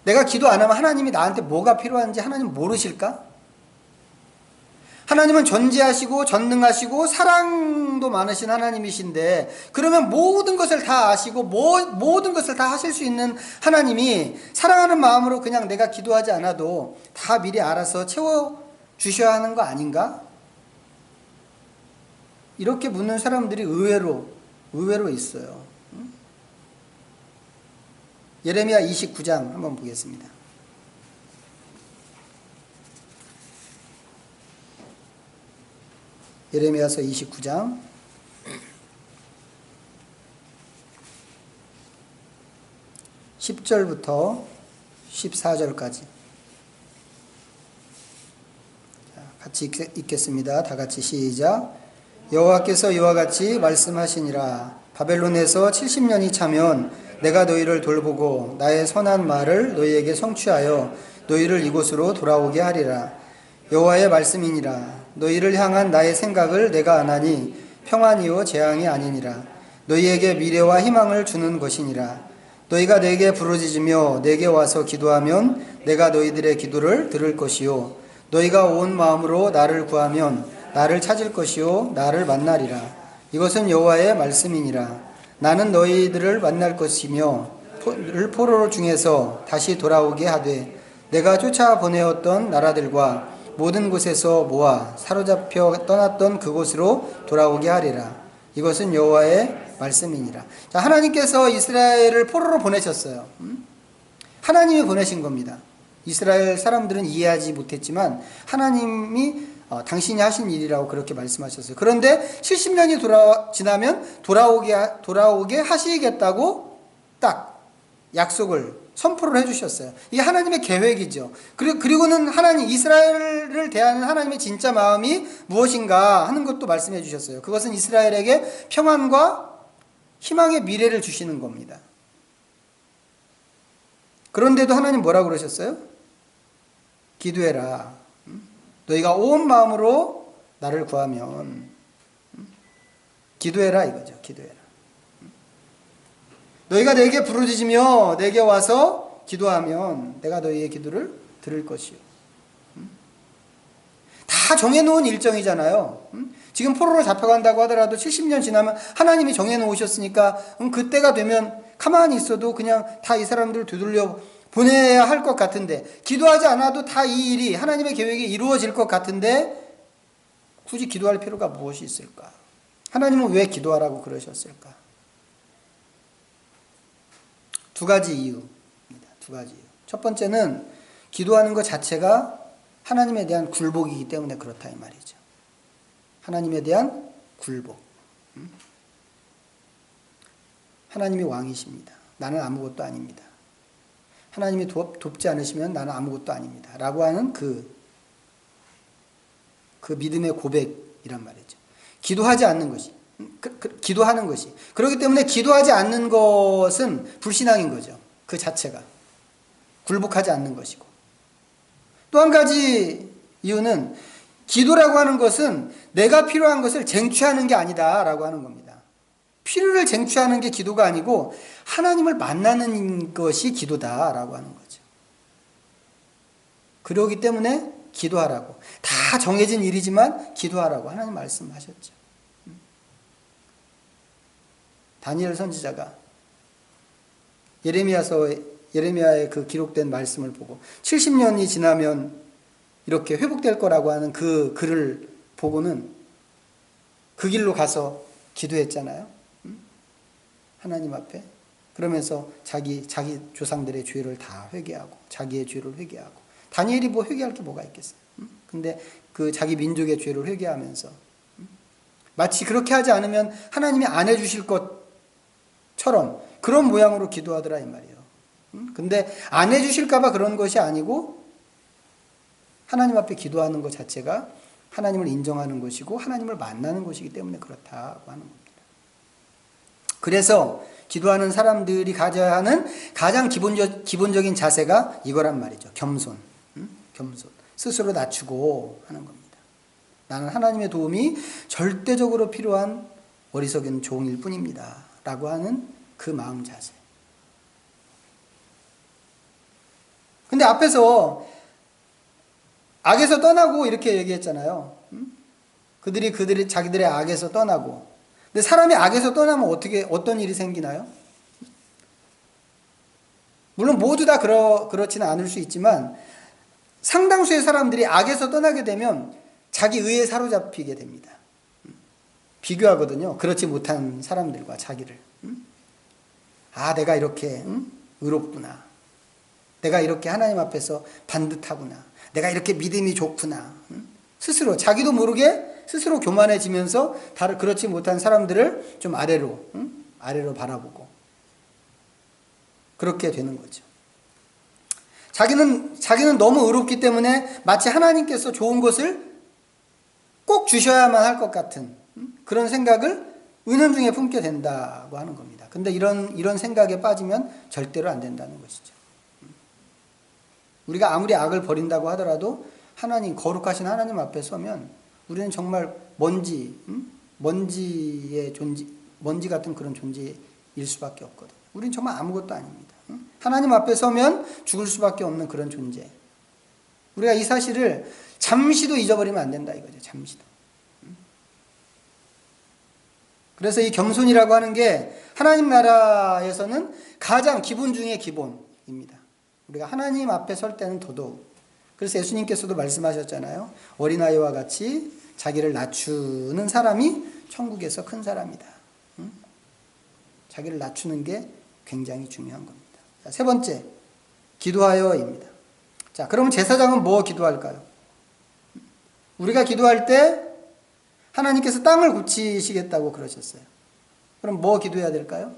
내가 기도 안 하면 하나님이 나한테 뭐가 필요한지 하나님 모르실까? 하나님은 전지하시고 전능하시고 사랑도 많으신 하나님이신데 그러면 모든 것을 다 아시고 모든 것을 다 하실 수 있는 하나님이 사랑하는 마음으로 그냥 내가 기도하지 않아도 다 미리 알아서 채워주셔야 하는 거 아닌가? 이렇게 묻는 사람들이 의외로 있어요. 예레미야 29장 한번 보겠습니다. 예레미야서 29장 10절부터 14절까지 같이 읽겠습니다. 다 같이 시작. 여호와께서 이와 같이 말씀하시니라. 바벨론에서 70년이 차면 내가 너희를 돌보고 나의 선한 말을 너희에게 성취하여 너희를 이곳으로 돌아오게 하리라. 여호와의 말씀이니라. 너희를 향한 나의 생각을 내가 아나니 평안이요 재앙이 아니니라. 너희에게 미래와 희망을 주는 것이니라. 너희가 내게 부르짖으며 내게 와서 기도하면 내가 너희들의 기도를 들을 것이요 너희가 온 마음으로 나를 구하면 나를 찾을 것이요 나를 만나리라. 이것은 여호와의 말씀이니라. 나는 너희들을 만날 것이며 포로 중에서 다시 돌아오게 하되 내가 쫓아 보내었던 나라들과 모든 곳에서 모아 사로잡혀 떠났던 그곳으로 돌아오게 하리라. 이것은 여호와의 말씀이니라. 자, 하나님께서 이스라엘을 포로로 보내셨어요. 하나님이 보내신 겁니다. 이스라엘 사람들은 이해하지 못했지만 하나님이 당신이 하신 일이라고 그렇게 말씀하셨어요. 그런데 70년이 지나면 돌아오게 하시겠다고 딱 약속을 선포를 해주셨어요. 이게 하나님의 계획이죠. 그리고는 이스라엘을 대하는 하나님의 진짜 마음이 무엇인가 하는 것도 말씀해 주셨어요. 그것은 이스라엘에게 평안과 희망의 미래를 주시는 겁니다. 그런데도 하나님 뭐라고 그러셨어요? 기도해라. 너희가 온 마음으로 나를 구하면 기도해라 이거죠. 기도해라. 너희가 내게 부르짖으며 내게 와서 기도하면 내가 너희의 기도를 들을 것이요. 다 정해놓은 일정이잖아요. 지금 포로로 잡혀간다고 하더라도 70년 지나면 하나님이 정해놓으셨으니까 그때가 되면 가만히 있어도 그냥 다 이 사람들을 되돌려 보내야 할 것 같은데 기도하지 않아도 다 이 일이 하나님의 계획이 이루어질 것 같은데 굳이 기도할 필요가 무엇이 있을까? 하나님은 왜 기도하라고 그러셨을까? 두 가지 이유입니다. 두 가지 이유. 첫 번째는 기도하는 것 자체가 하나님에 대한 굴복이기 때문에 그렇다 이 말이죠. 하나님에 대한 굴복. 하나님이 왕이십니다. 나는 아무것도 아닙니다. 하나님이 돕지 않으시면 나는 아무것도 아닙니다. 라고 하는 그 믿음의 고백이란 말이죠. 기도하지 않는 것이. 기도하는 것이. 그렇기 때문에 기도하지 않는 것은 불신앙인 거죠. 그 자체가. 굴복하지 않는 것이고. 또 한 가지 이유는 기도라고 하는 것은 내가 필요한 것을 쟁취하는 게 아니다라고 하는 겁니다. 필요를 쟁취하는 게 기도가 아니고 하나님을 만나는 것이 기도다라고 하는 거죠. 그러기 때문에 기도하라고. 다 정해진 일이지만 기도하라고 하나님 말씀하셨죠. 다니엘 선지자가 예레미야의 그 기록된 말씀을 보고 70년이 지나면 이렇게 회복될 거라고 하는 그 글을 보고는 그 길로 가서 기도했잖아요. 하나님 앞에. 그러면서 자기 조상들의 죄를 다 회개하고 자기의 죄를 회개하고 다니엘이 뭐 회개할 게 뭐가 있겠어요? 근데 그 자기 민족의 죄를 회개하면서 마치 그렇게 하지 않으면 하나님이 안 해주실 것처럼 그런 모양으로 기도하더라 이 말이에요. 근데 안 해주실까 봐 그런 것이 아니고 하나님 앞에 기도하는 것 자체가 하나님을 인정하는 것이고 하나님을 만나는 것이기 때문에 그렇다고 하는 겁니다. 그래서 기도하는 사람들이 가져야 하는 가장 기본적인 자세가 이거란 말이죠. 겸손. 겸손. 스스로 낮추고 하는 겁니다. 나는 하나님의 도움이 절대적으로 필요한 어리석은 종일 뿐입니다. 라고 하는 그 마음 자세. 근데 앞에서 악에서 떠나고 이렇게 얘기했잖아요. 그들이 자기들의 악에서 떠나고. 근데 사람이 악에서 떠나면 어떤 일이 생기나요? 물론 모두 다 그렇지는 않을 수 있지만 상당수의 사람들이 악에서 떠나게 되면 자기 의에 사로잡히게 됩니다. 비교하거든요. 그렇지 못한 사람들과 자기를. 아, 내가 이렇게 의롭구나. 내가 이렇게 하나님 앞에서 반듯하구나. 내가 이렇게 믿음이 좋구나. 스스로 자기도 모르게 스스로 교만해지면서 그렇지 못한 사람들을 좀 아래로 바라보고 그렇게 되는 거죠. 자기는 너무 의롭기 때문에 마치 하나님께서 좋은 것을 꼭 주셔야만 할 것 같은 그런 생각을 은연중에 품게 된다고 하는 겁니다. 근데 이런 생각에 빠지면 절대로 안 된다는 것이죠. 우리가 아무리 악을 버린다고 하더라도 거룩하신 하나님 앞에 서면 우리는 정말 먼지 같은 그런 존재일 수밖에 없거든요. 우리는 정말 아무것도 아닙니다. 하나님 앞에 서면 죽을 수밖에 없는 그런 존재. 우리가 이 사실을 잠시도 잊어버리면 안 된다 이거죠. 잠시도. 그래서 이 겸손이라고 하는 게 하나님 나라에서는 가장 기본 중에 기본입니다. 우리가 하나님 앞에 설 때는 더더욱. 그래서 예수님께서도 말씀하셨잖아요. 어린아이와 같이 자기를 낮추는 사람이 천국에서 큰 사람이다. 자기를 낮추는 게 굉장히 중요한 겁니다. 자, 세 번째, 기도하여입니다. 자, 그러면 제사장은 뭐 기도할까요? 우리가 기도할 때 하나님께서 땅을 고치시겠다고 그러셨어요. 그럼 뭐 기도해야 될까요?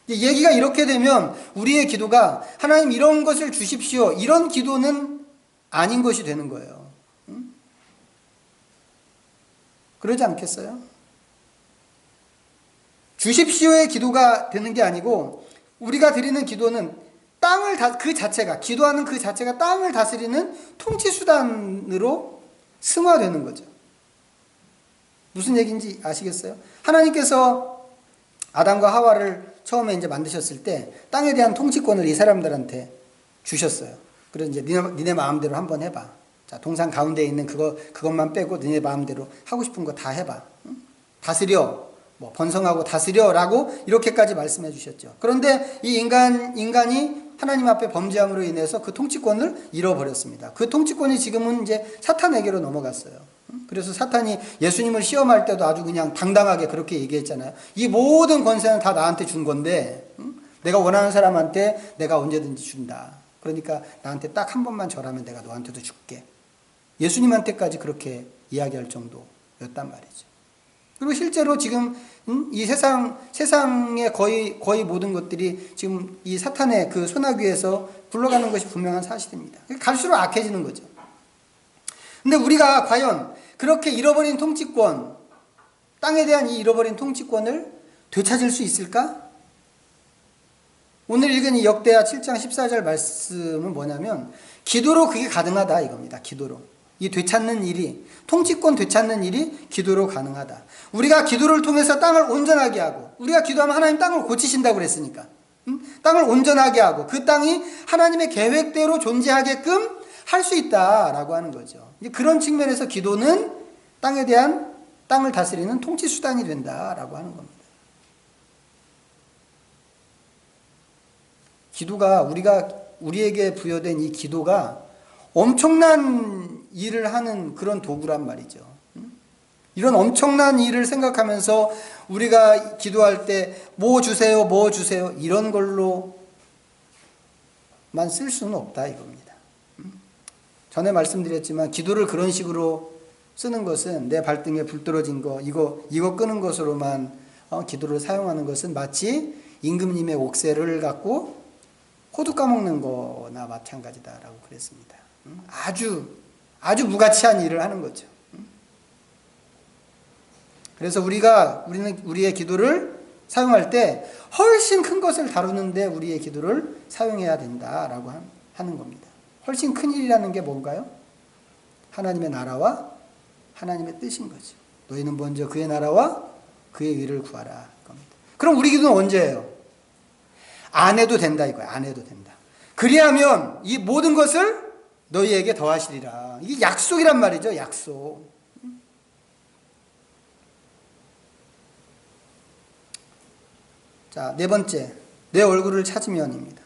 얘기가 이렇게 되면 우리의 기도가 하나님 이런 것을 주십시오. 이런 기도는 아닌 것이 되는 거예요. 그러지 않겠어요? 주십시오의 기도가 되는 게 아니고 우리가 드리는 기도는 기도하는 그 자체가 땅을 다스리는 통치수단으로 승화되는 거죠. 무슨 얘기인지 아시겠어요? 하나님께서 아담과 하와를 처음에 이제 만드셨을 때 땅에 대한 통치권을 이 사람들한테 주셨어요. 그래서 이제 니네 마음대로 한번 해봐. 자, 동산 가운데에 있는 그것만 빼고 니네 마음대로 하고 싶은 거 다 해봐. 다스려. 번성하고 다스려라고 이렇게까지 말씀해 주셨죠. 그런데 이 인간이 하나님 앞에 범죄함으로 인해서 그 통치권을 잃어버렸습니다. 그 통치권이 지금은 이제 사탄에게로 넘어갔어요. 그래서 사탄이 예수님을 시험할 때도 아주 그냥 당당하게 그렇게 얘기했잖아요. 이 모든 권세는 다 나한테 준 건데 내가 원하는 사람한테 내가 언제든지 준다. 그러니까 나한테 딱 한 번만 절하면 내가 너한테도 줄게. 예수님한테까지 그렇게 이야기할 정도였단 말이죠. 그리고 실제로 지금 이 세상의 거의 모든 것들이 지금 이 사탄의 그 소나귀에서 굴러가는 것이 분명한 사실입니다. 갈수록 악해지는 거죠. 근데 우리가 과연 그렇게 잃어버린 통치권, 땅에 대한 이 잃어버린 통치권을 되찾을 수 있을까? 오늘 읽은 이 역대하 7장 14절 말씀은 뭐냐면 기도로 그게 가능하다 이겁니다. 기도로. 이 되찾는 일이, 통치권 되찾는 일이 기도로 가능하다. 우리가 기도를 통해서 땅을 온전하게 하고, 우리가 기도하면 하나님 땅을 고치신다고 그랬으니까, 땅을 온전하게 하고 그 땅이 하나님의 계획대로 존재하게끔 할 수 있다라고 하는 거죠. 그런 측면에서 기도는 땅을 다스리는 통치 수단이 된다라고 하는 겁니다. 기도가 우리에게 부여된 이 기도가 엄청난 일을 하는 그런 도구란 말이죠. 이런 엄청난 일을 생각하면서 우리가 기도할 때 뭐 주세요, 뭐 주세요 이런 걸로만 쓸 수는 없다 이겁니다. 전에 말씀드렸지만 기도를 그런 식으로 쓰는 것은 내 발등에 불 떨어진 거 이거 끄는 것으로만 기도를 사용하는 것은 마치 임금님의 옥새를 갖고 호두 까먹는 거나 마찬가지다라고 그랬습니다. 아주 무가치한 일을 하는 거죠. 그래서 우리는 우리의 기도를 사용할 때 훨씬 큰 것을 다루는데 우리의 기도를 사용해야 된다라고 하는 겁니다. 훨씬 큰 일이라는 게 뭔가요? 하나님의 나라와 하나님의 뜻인 거죠. 너희는 먼저 그의 나라와 그의 의를 구하라 겁니다. 그럼 우리 기도는 언제 해요? 안 해도 된다 이거야. 안 해도 된다. 그리하면 이 모든 것을 너희에게 더하시리라. 이게 약속이란 말이죠. 약속. 자, 네 번째, 내 얼굴을 찾으면입니다.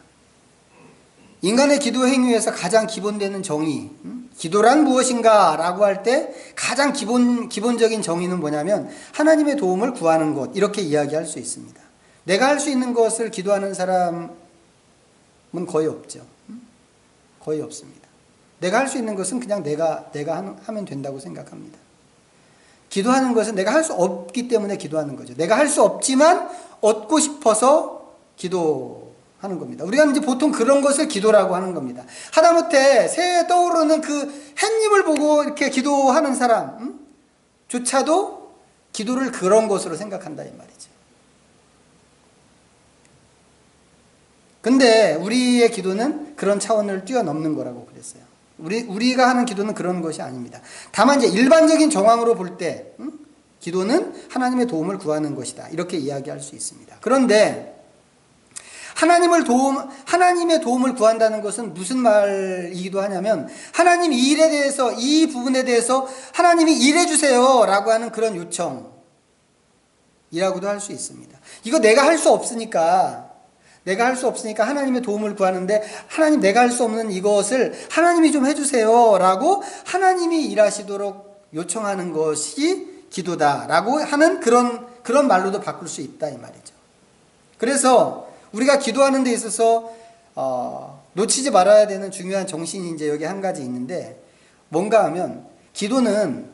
인간의 기도 행위에서 가장 기본되는 정의, 기도란 무엇인가 라고 할 때 가장 기본적인 정의는 뭐냐면 하나님의 도움을 구하는 것, 이렇게 이야기할 수 있습니다. 내가 할 수 있는 것을 기도하는 사람은 거의 없죠. 거의 없습니다. 내가 할 수 있는 것은 그냥 내가 하면 된다고 생각합니다. 기도하는 것은 내가 할 수 없기 때문에 기도하는 거죠. 내가 할 수 없지만 얻고 싶어서 기도하는 겁니다. 우리가 이제 보통 그런 것을 기도라고 하는 겁니다. 하다못해 새해 떠오르는 그 햇님을 보고 이렇게 기도하는 사람조차도 기도를 그런 것으로 생각한다 이 말이죠. 근데 우리의 기도는 그런 차원을 뛰어넘는 거라고 그랬어요. 우리가 하는 기도는 그런 것이 아닙니다. 다만 이제 일반적인 정황으로 볼 때 기도는 하나님의 도움을 구하는 것이다. 이렇게 이야기할 수 있습니다. 그런데 하나님의 도움을 구한다는 것은 무슨 말이기도 하냐면 하나님 이 일에 대해서 이 부분에 대해서 하나님이 일해 주세요라고 하는 그런 요청이라고도 할 수 있습니다. 이거 내가 할 수 없으니까 하나님의 도움을 구하는데 하나님 내가 할 수 없는 이것을 하나님이 좀 해주세요라고 하나님이 일하시도록 요청하는 것이 기도다라고 하는 그런 말로도 바꿀 수 있다 이 말이죠. 그래서 우리가 기도하는 데 있어서 놓치지 말아야 되는 중요한 정신이 이제 여기 한 가지 있는데 뭔가 하면 기도는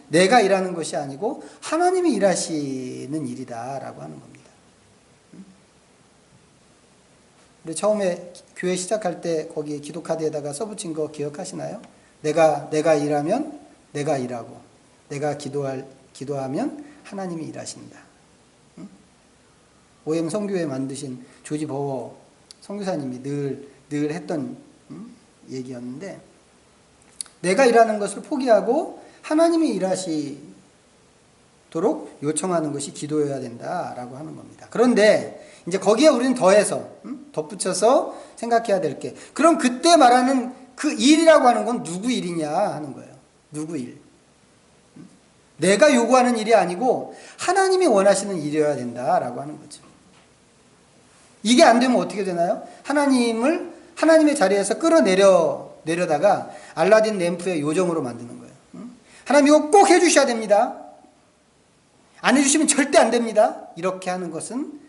내가 일하는 것이 아니고 하나님이 일하시는 일이다라고 하는 겁니다. 우리 처음에 교회 시작할 때 거기 기도 카드에다가 써붙인 거 기억하시나요? 내가 일하면 내가 일하고 내가 기도하면 하나님이 일하신다. OM 선교회 만드신 조지 버워 선교사님이 늘 했던 얘기였는데 내가 일하는 것을 포기하고 하나님이 일하시도록 요청하는 것이 기도여야 된다라고 하는 겁니다. 그런데 이제 거기에 우리는 더해서 덧붙여서 생각해야 될 게 그럼 그때 말하는 그 일이라고 하는 건 누구 일이냐 하는 거예요. 누구 일. 내가 요구하는 일이 아니고 하나님이 원하시는 일이어야 된다라고 하는 거죠. 이게 안 되면 어떻게 되나요? 하나님의 자리에서 끌어내려다가 알라딘 램프의 요정으로 만드는 거예요. 하나님 이거 꼭 해주셔야 됩니다. 안 해주시면 절대 안 됩니다. 이렇게 하는 것은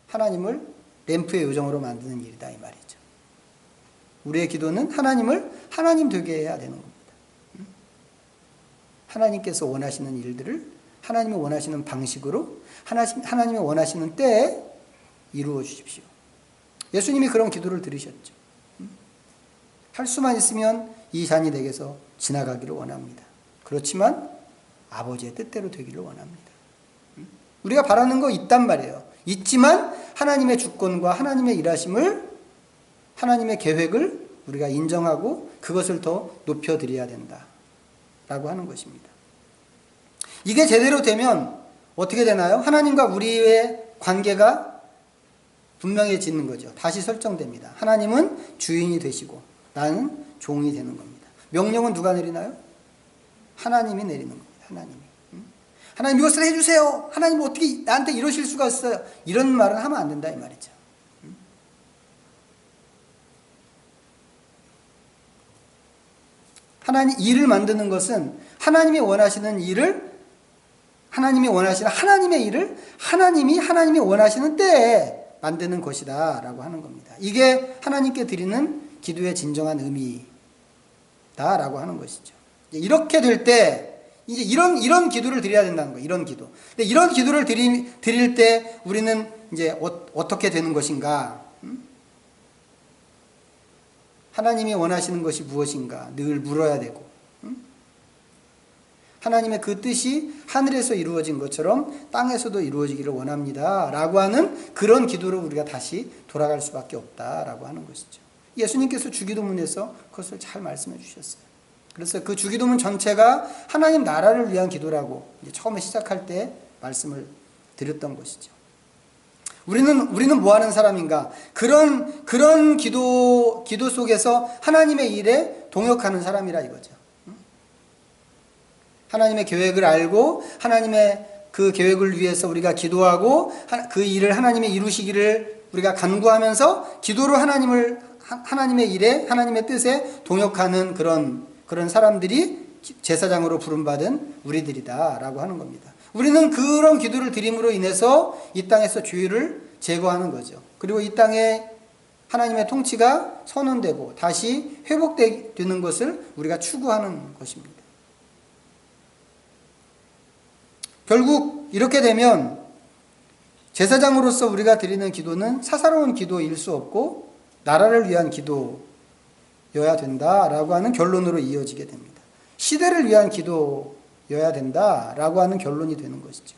하나님을 램프의 요정으로 만드는 일이다 이 말이죠. 우리의 기도는 하나님을 하나님 되게 해야 되는 겁니다. 하나님께서 원하시는 일들을 하나님이 원하시는 방식으로 하나님이 원하시는 때에 이루어 주십시오. 예수님이 그런 기도를 들으셨죠. 할 수만 있으면 이 잔이 내게서 지나가기를 원합니다. 그렇지만 아버지의 뜻대로 되기를 원합니다. 우리가 바라는 거 있단 말이에요. 있지만 하나님의 주권과 하나님의 일하심을 하나님의 계획을 우리가 인정하고 그것을 더 높여드려야 된다라고 하는 것입니다. 이게 제대로 되면 어떻게 되나요? 하나님과 우리의 관계가 분명해지는 거죠. 다시 설정됩니다. 하나님은 주인이 되시고 나는 종이 되는 겁니다. 명령은 누가 내리나요? 하나님이 내리는 겁니다. 하나님 이것을 해주세요. 하나님 어떻게 나한테 이러실 수가 있어요. 이런 말은 하면 안 된다 이 말이죠. 하나님 일을 만드는 것은 하나님이 원하시는 일을, 하나님이 원하시는 하나님의 일을 하나님이 원하시는 때에 만드는 것이다 라고 하는 겁니다. 이게 하나님께 드리는 기도의 진정한 의미다 라고 하는 것이죠. 이렇게 될 때 이제 이런 기도를 드려야 된다는 거예요. 이런 기도. 근데 이런 기도를 드릴 때 우리는 이제 어떻게 되는 것인가? 하나님이 원하시는 것이 무엇인가? 늘 물어야 되고, 하나님의 그 뜻이 하늘에서 이루어진 것처럼 땅에서도 이루어지기를 원합니다 라고 하는 그런 기도로 우리가 다시 돌아갈 수밖에 없다라고 하는 것이죠. 예수님께서 주기도문에서 그것을 잘 말씀해 주셨어요. 그래서 그 주기도문 전체가 하나님 나라를 위한 기도라고 이제 처음에 시작할 때 말씀을 드렸던 것이죠. 우리는 뭐 하는 사람인가? 그런 기도 속에서 하나님의 일에 동역하는 사람이라 이거죠. 하나님의 계획을 알고 하나님의 그 계획을 위해서 우리가 기도하고 그 일을 하나님이 이루시기를 우리가 간구하면서 기도로 하나님의 일에 하나님의 뜻에 동역하는 그런 사람들이 제사장으로 부름받은 우리들이다라고 하는 겁니다. 우리는 그런 기도를 드림으로 인해서 이 땅에서 죄를 제거하는 거죠. 그리고 이 땅에 하나님의 통치가 선언되고 다시 회복되는 것을 우리가 추구하는 것입니다. 결국 이렇게 되면 제사장으로서 우리가 드리는 기도는 사사로운 기도일 수 없고 나라를 위한 기도여야 된다라고 하는 결론으로 이어지게 됩니다. 시대를 위한 기도여야 된다라고 하는 결론이 되는 것이죠.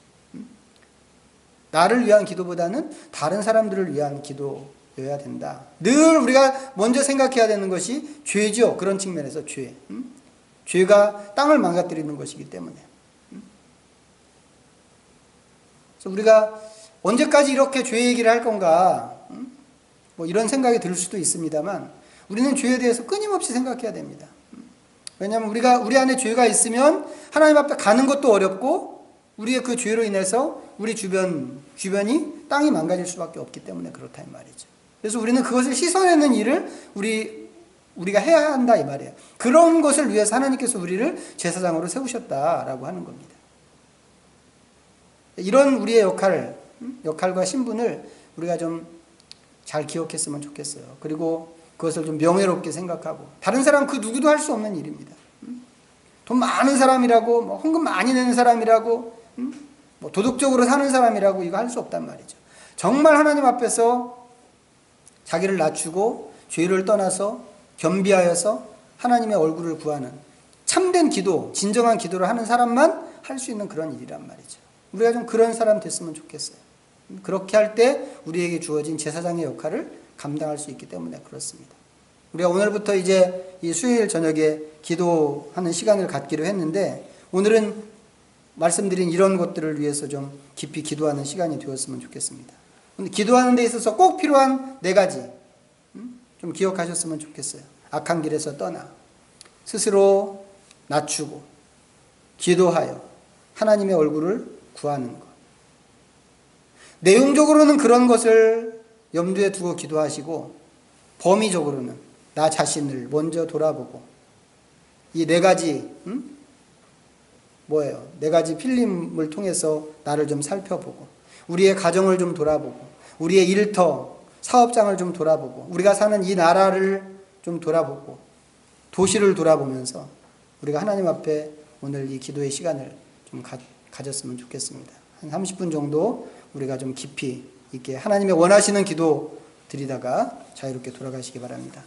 나를 위한 기도보다는 다른 사람들을 위한 기도여야 된다. 늘 우리가 먼저 생각해야 되는 것이 죄죠. 그런 측면에서 죄. 죄가 땅을 망가뜨리는 것이기 때문에. 그래서 우리가 언제까지 이렇게 죄 얘기를 할 건가? 뭐 이런 생각이 들 수도 있습니다만 우리는 죄에 대해서 끊임없이 생각해야 됩니다. 왜냐하면 우리 안에 죄가 있으면 하나님 앞에 가는 것도 어렵고 우리의 그 죄로 인해서 우리 주변이 땅이 망가질 수밖에 없기 때문에 그렇다 이 말이죠. 그래서 우리는 그것을 씻어내는 일을 우리가 해야 한다 이 말이에요. 그런 것을 위해서 하나님께서 우리를 제사장으로 세우셨다라고 하는 겁니다. 이런 우리의 역할과 신분을 우리가 좀 잘 기억했으면 좋겠어요. 그리고 그것을 좀 명예롭게 생각하고 다른 사람 그 누구도 할 수 없는 일입니다. 돈 많은 사람이라고 뭐 헌금 많이 내는 사람이라고 뭐 도덕적으로 사는 사람이라고 이거 할 수 없단 말이죠. 정말 하나님 앞에서 자기를 낮추고 죄를 떠나서 겸비하여서 하나님의 얼굴을 구하는 참된 기도, 진정한 기도를 하는 사람만 할 수 있는 그런 일이란 말이죠. 우리가 좀 그런 사람 됐으면 좋겠어요. 그렇게 할 때 우리에게 주어진 제사장의 역할을 감당할 수 있기 때문에 그렇습니다. 우리가 오늘부터 이제 이 수요일 저녁에 기도하는 시간을 갖기로 했는데 오늘은 말씀드린 이런 것들을 위해서 좀 깊이 기도하는 시간이 되었으면 좋겠습니다. 근데 기도하는 데 있어서 꼭 필요한 4가지 좀 기억하셨으면 좋겠어요. 악한 길에서 떠나 스스로 낮추고 기도하여 하나님의 얼굴을 구하는 것. 내용적으로는 그런 것을 염두에 두고 기도하시고 범위적으로는 나 자신을 먼저 돌아보고 이 4가지 뭐예요? 4가지 필름을 통해서 나를 좀 살펴보고 우리의 가정을 좀 돌아보고 우리의 일터, 사업장을 좀 돌아보고 우리가 사는 이 나라를 좀 돌아보고 도시를 돌아보면서 우리가 하나님 앞에 오늘 이 기도의 시간을 좀 가졌으면 좋겠습니다. 한 30분 정도 우리가 좀 깊이 있게 하나님의 원하시는 기도 드리다가 자유롭게 돌아가시기 바랍니다.